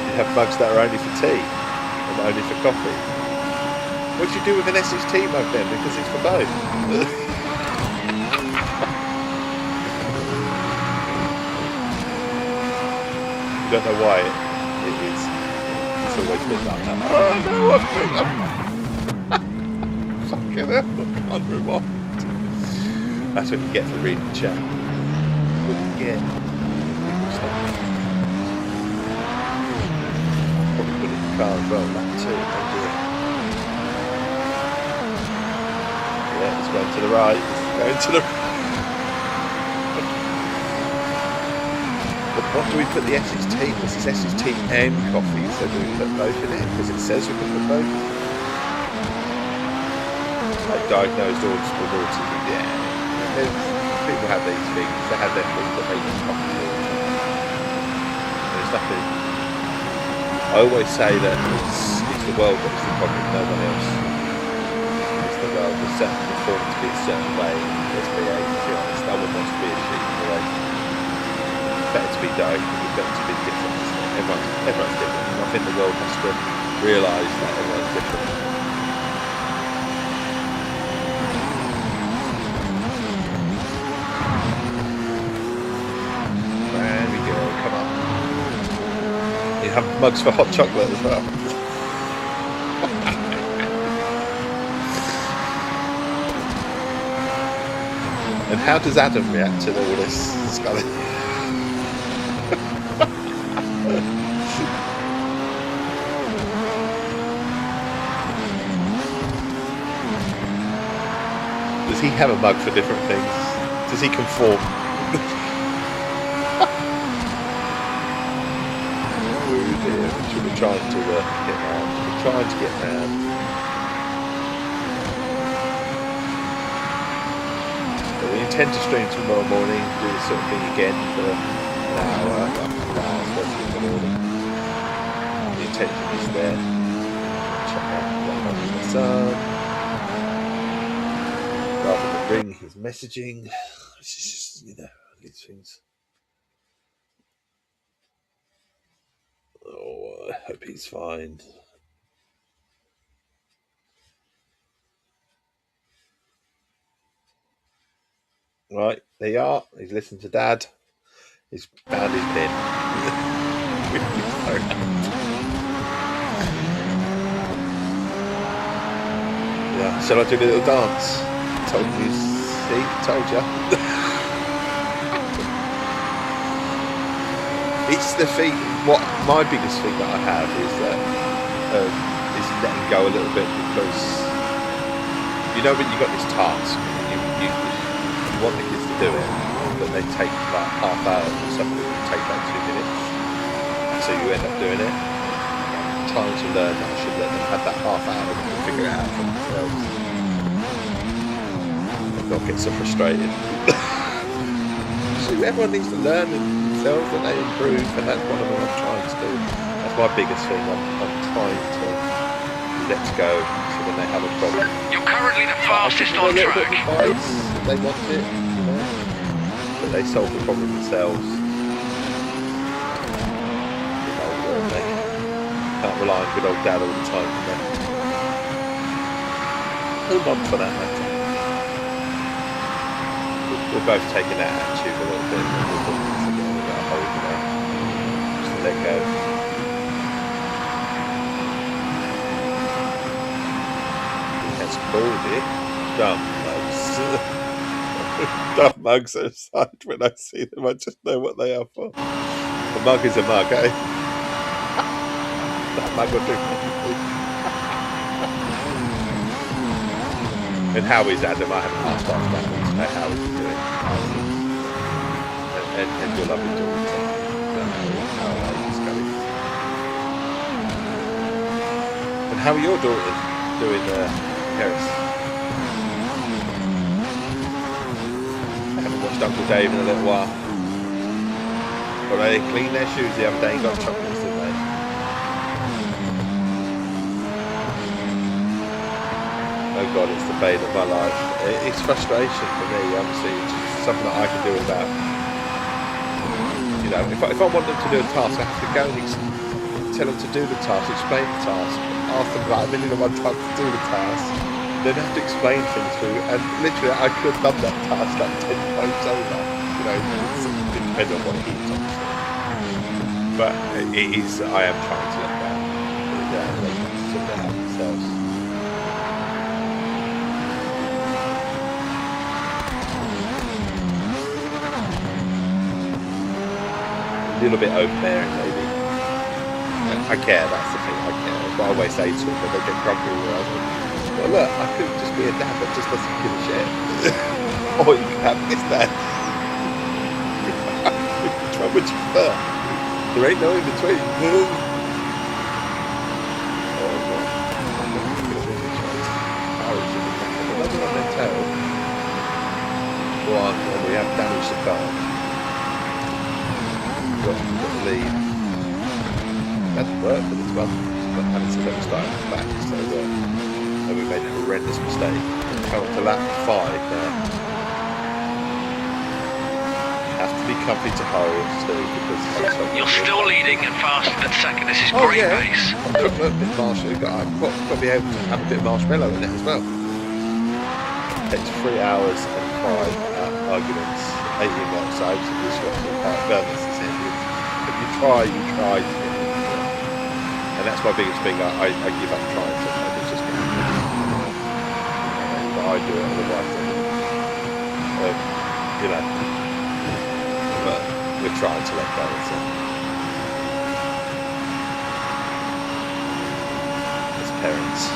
S2: You have mugs that are only for tea and only for coffee. What do you do with an Essex Tea mug then? Because it's for both. I don't know why it's always been like that. Oh no, I've fucking hell, I can't rewind. That's what you get for reading the chat. What you get. Probably put it in the car as well, that too. Don't do it. Yeah, it's going to the right. It's going to the right. What do we put the Essex Tea? This is Essex Tea and coffee, so do we put both in it? Because it says we can put both. Like diagnosed autism, yeah. People have these things, they have their things that make them coffee all the time. There's nothing. I always say that it's the world that's the problem, no one else. It's the world that's set the form to be a certain way. Let's be honest, no one wants to be a sheep anyway. Better to be diagnosed, better to be different. Everyone's different. And I think the world has to realise that everyone's different. There we go, come on. You have mugs for hot chocolate as well. And how does Adam react to all this, Scully? Does he have a mug for different things? Does he conform? Oh dear, we're trying to get round. We're trying to get round. But we need to intend to stream tomorrow morning, do this sort of thing again for an hour, a couple of hours, first thing in the morning. The intention is there. Check out what I'm doing with my son. Rather than ring, he's messaging. It's just, these things. Oh, I hope he's fine. Right, there you are. He's listening to Dad. He's found his pin. Yeah, shall I do a little dance? Told you, see, told you. It's the thing. What my biggest thing that I have is that is letting go a little bit, because when you got this task, you want the kids to do it, but they take like half hour or something, take like 2 minutes, so you end up doing it. Trying to learn that I should let them have that half hour to figure it out for themselves and not get so frustrated. So everyone needs to learn themselves and they improve, and that's one of what I'm trying to do. That's my biggest thing. I'm trying to let go, so when they have a problem,
S3: You're currently the fastest on track.
S2: If they want it, but they solve the problem themselves. Can't rely on good old Dad all the time, can they? Or Mum for that matter. We're both taking that attitude a little bit. We're holding out. Just to let go. That's called it dumb mugs. Dumb mugs aside, when I see them, I just know what they are for. A mug is a mug, eh? And how is Adam? I haven't asked about that. How is he doing? And your lovely daughter. How are you going? And how are your daughters doing, Paris? I haven't watched Uncle Dave in a little while. But they cleaned their shoes the other day and got chocolates, didn't they? Oh God, it's the bane of my life. It's frustration for me, obviously. It's just something that I can do without. If I want them to do a task, I have to go and tell them to do the task, explain the task, ask them like a million and one times to do the task, then have to explain things to them, and literally I could have done that task like 10 times over. Depending on what it is, obviously. But it is, I am trying to let go. They can sort that out themselves. A little bit overbearing, maybe. I care, that's the thing, I care. That's what I always say to them, but they get grumpy with me. Well, look, I could just be a dad that just doesn't give a shit. Or you can have this dad. Which one would you prefer? There ain't no in between. Another one they tell. One, and we have damaged the car. Got the lead. That's work for this one. But having to let me start back, so we made a horrendous mistake. Come up to lap 5 now. Have to be comfy to hold too, because
S3: you're still leading and faster than second. This is great pace.
S2: Look, a bit marshmallow. I've got to be able to have a bit of marshmallow in it as well. It takes 3 hours and 5 arguments, 18 minutes. So I hope this was balance is it. But you try to get it. And that's my biggest thing. I give up trying to. It's just but I do it otherwise. But we're trying to let go. So. As parents, a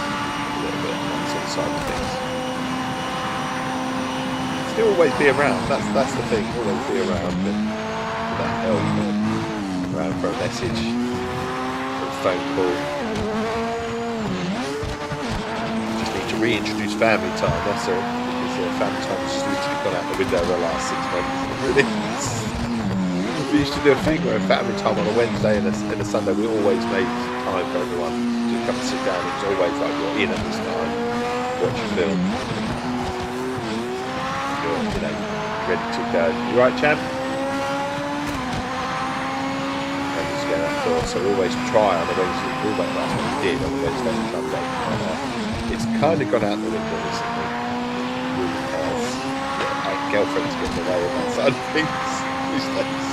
S2: little bit on that sort of side of things. Still always be around. That's the thing. Always be around and for that help. Around for a message, for a phone call. Just need to reintroduce family time. That's all. Because family time is just gone out the window over the last 6 months. Really. We used to do a thing where family time on a Wednesday and a Sunday, we always made time for everyone to come and sit down. It was always like, you're in at this time, watch a film. You're, ready to go. You right, champ? And just get out the door. So we always try on a Wednesday. That's what we did on a Wednesday and Sunday. It's kind of gone out the window recently. Really has. My girlfriend's getting away with that side of things these days.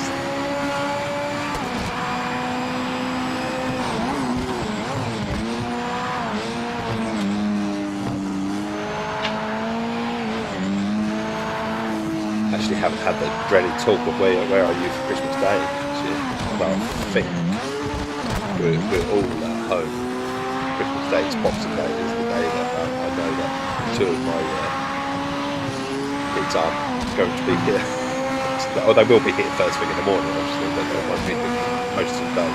S2: Actually haven't had the dreaded talk of where are you for Christmas Day this year. Well, I think we're all at home. Christmas Day is Boxing Day is the day that I know that two of my kids aren't going to be here. Or they will be here first thing in the morning, obviously, but they won't be here most of the day.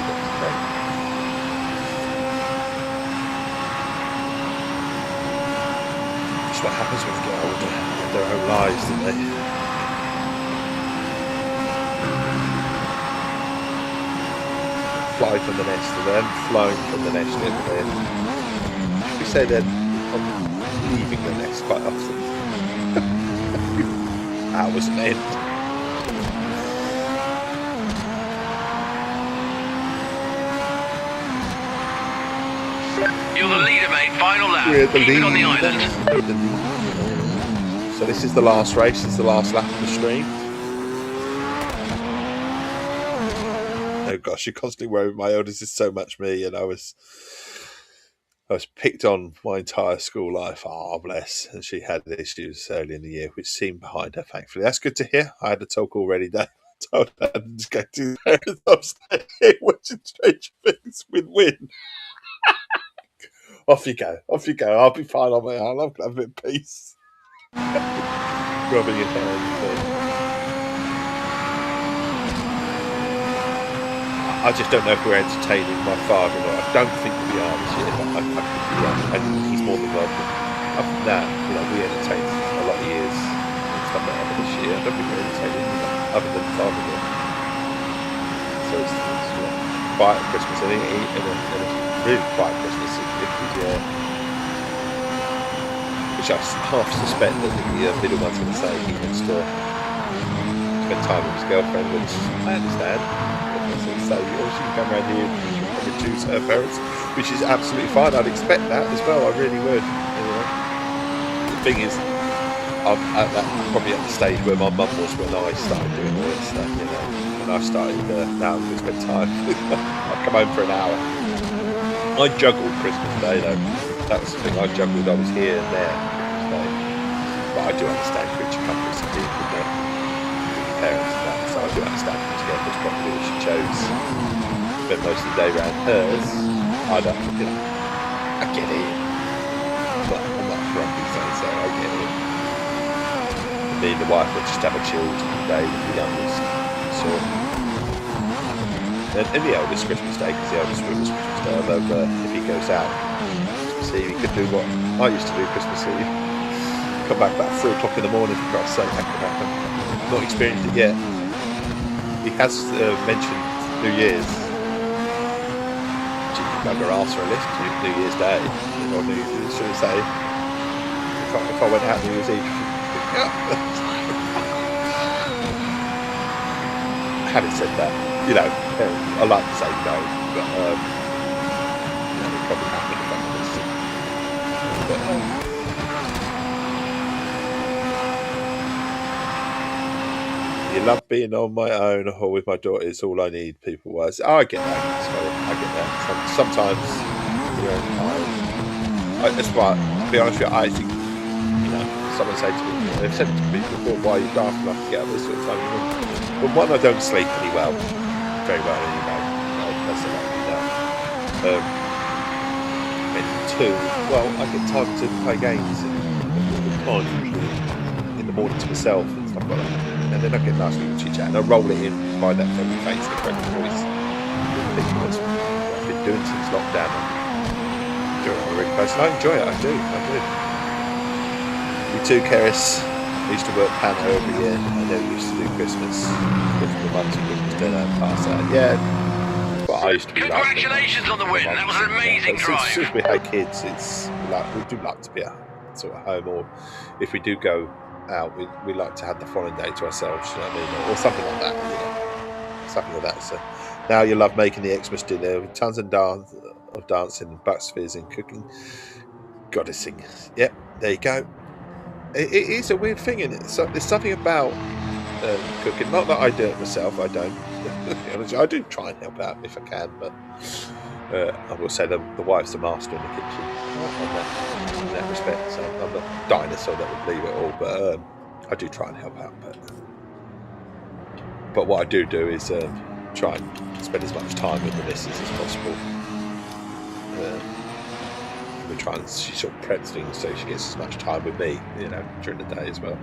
S2: That's what happens when you get older. They have their own lives, don't they? Fly from the nest and then flown from the nest and then we say then I'm leaving the nest quite often. Hours on end.
S3: You're the leader, mate. Final lap.
S2: We're the
S3: Keep it on the
S2: leader.
S3: island.
S2: So this is the last race. This is the last lap of the stream. Oh gosh, you're constantly worried. My eldest is so much me, and I was picked on my entire school life. Oh, bless. And she had issues early in the year, which seemed behind her, thankfully. That's good to hear. I had a talk already, Dave. I told her to just go to there and I'm staying here watching Stranger Things with Win. Off you go. Off you go. I'll be fine on my own. I'm going to have a bit of peace. Rubbing your hands. I just don't know if we're entertaining my father or not. I don't think we are this year, but I could be wrong. I think he's more than welcome. Other than that, we entertained a lot of years and stuff like that this year. I don't think we're entertaining other than father. So it's quiet Christmas, and a really quiet Christmas. Which I half suspect that the middle one's going to say he wants to spend time with his girlfriend, which I understand. So she can come around here and reduce her parents, which is absolutely fine. I'd expect that as well. I really would. The thing is, I'm probably at the stage where my mum was when I started doing all this stuff. When I started, now I'm going to spend time. I'll come home for an hour. I juggled Christmas Day though. That was the thing. I juggled. I was here and there Christmas Day. But I do understand creature comforts and being with their parents and that. So I do understand it together. It's probably what she chose. Spend most of the day around hers. I don't, I get it. But I'm not grumpy, so I get it. Me and the wife would just have a chilled day with the youngest. So, and the eldest Christmas Day, because the eldest was Christmas Day. I love if he goes out Christmas Eve, he could do what I used to do Christmas Eve. Come back about 3 o'clock in the morning, for Christ's sake, that could happen. Not experienced it yet. He has mentioned New Year's. Gee, you bugger ask for a list to New Year's Day. Or New Year's, should I say. If I went out New Year's Eve. Having said that, I like to say no, but it probably happened if I'm honest. But, you love being on my own or with my daughter is all I need, people wise. Oh, I get that. Sorry, I get that. Sometimes that's why, to be honest with you, I think, someone say to me, they've said it to me before, why are you daft enough to get up this sort of time? But one, I don't sleep very well anyway. That's a lot, And two, well, I get time to play games in the morning to myself and stuff like that. And then I get a nice little chit chat and I roll it in by that friendly face and friendly voice. That's what I've been doing since lockdown. I'm doing it on a regular basis. I enjoy it, I do. You too, Keris. I used to work Panto every year. I never used to do Christmas because the months of Christmas don't have pass out. Yeah, but I used to be like.
S3: Congratulations on the win. That was an amazing
S2: But since
S3: drive.
S2: we had kids, it's like we do like to be at sort of home, or if we do go out, we like to have the following day to ourselves. You know what I mean, or something like that. You know, something like that. So now you love making the Xmas dinner with tons of dancing, bucks fizzing, cooking. Got to sing. Yep, there you go. It is a weird thing, isn't it? So there's something about cooking. Not that I do it myself. I don't. I do try and help out if I can, but I will say the wife's the master in the kitchen in that respect. So I'm not a dinosaur that would leave it all, but I do try and help out. But what I do is try and spend as much time with the missus as possible. We try and she sort of preps things so she gets as much time with me, you know, during the day as well.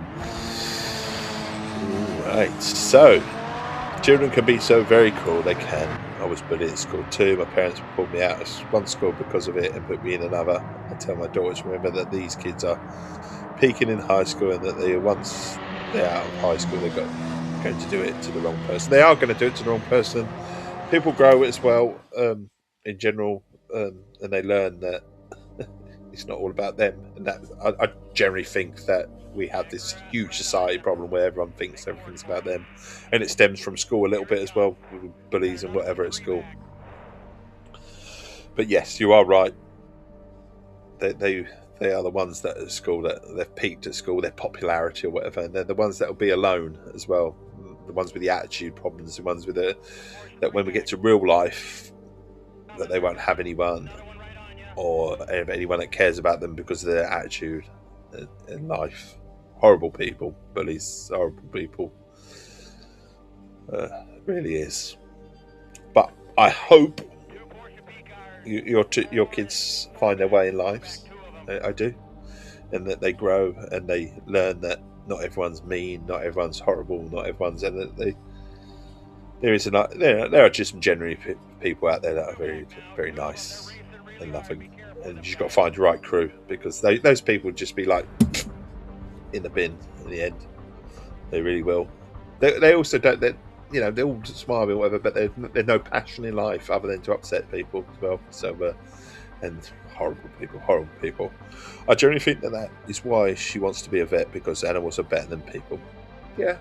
S2: Right, so children can be so very cruel. They can. I was bullied at school too. My parents pulled me out of one school because of it and put me in another. I tell my daughters, remember that these kids are peaking in high school, and that once they're out of high school, they're going to do it to the wrong person. They are going to do it to the wrong person. People grow as well in general, and they learn that it's not all about them. And that I generally think that we have this huge society problem where everyone thinks everything's about them, and it stems from school a little bit as well, with bullies and whatever at school. But yes, you are right. They are the ones that at school that they've peaked at school, their popularity or whatever, and they're the ones that will be alone as well. The ones with the attitude problems, the ones with that when we get to real life, that they won't have anyone or anyone that cares about them because of their attitude in life. Horrible people, bullies, horrible people. Really is. But I hope your kids find their way in life. I do, and that they grow and they learn that not everyone's mean, not everyone's horrible, not everyone's, and that there are just some generally people out there that are very, very nice and loving, and you just got to find the right crew, because those people would just be like in the bin in the end. They really will. They also don't. They all smile or whatever, but there's no passion in life other than to upset people as well. So, and horrible people. I generally think that is why she wants to be a vet, because animals are better than people. Yeah,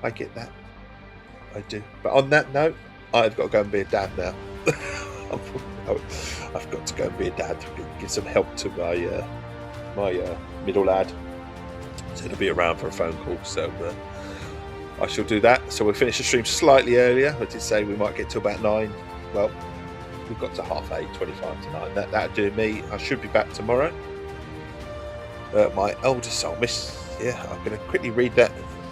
S2: I get that. I do. But on that note, I've got to go and be a dad now. I've got to go and be a dad, give some help to my middle lad. So he'll be around for a phone call. So I shall do that. So we'll finish the stream slightly earlier. I did say we might get to about 9. Well, we've got to 8:30, 25 to 9. That'll do me. I should be back tomorrow. My eldest son, I'm going to quickly read that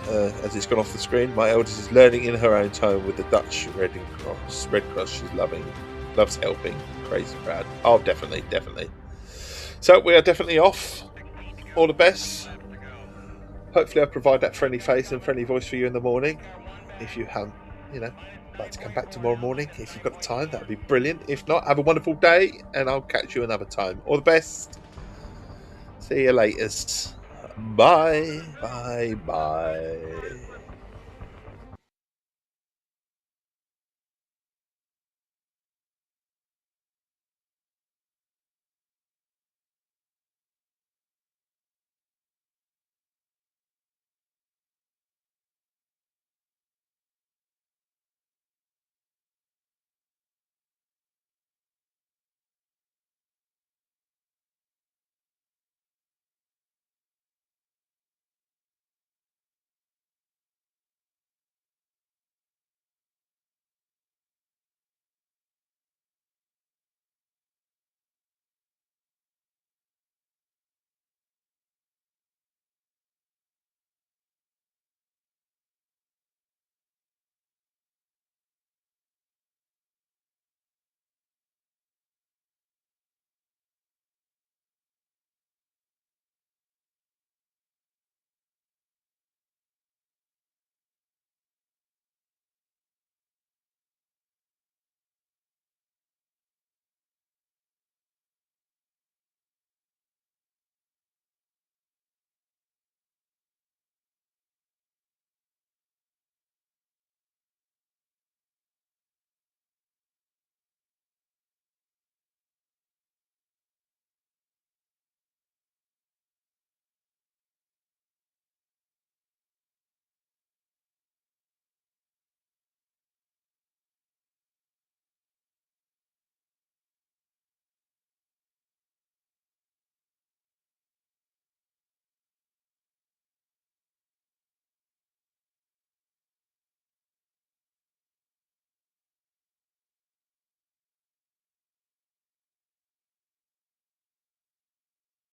S2: as it's gone off the screen. My eldest is learning in her own time with the Dutch Red Cross. She's loves helping. Crazy proud. Oh, definitely. So we are definitely off. All the best. Hopefully I provide that friendly face and friendly voice for you in the morning. If you haven't, like to come back tomorrow morning, if you've got the time, that would be brilliant. If not, have a wonderful day, and I'll catch you another time. All the best. See you later. Bye.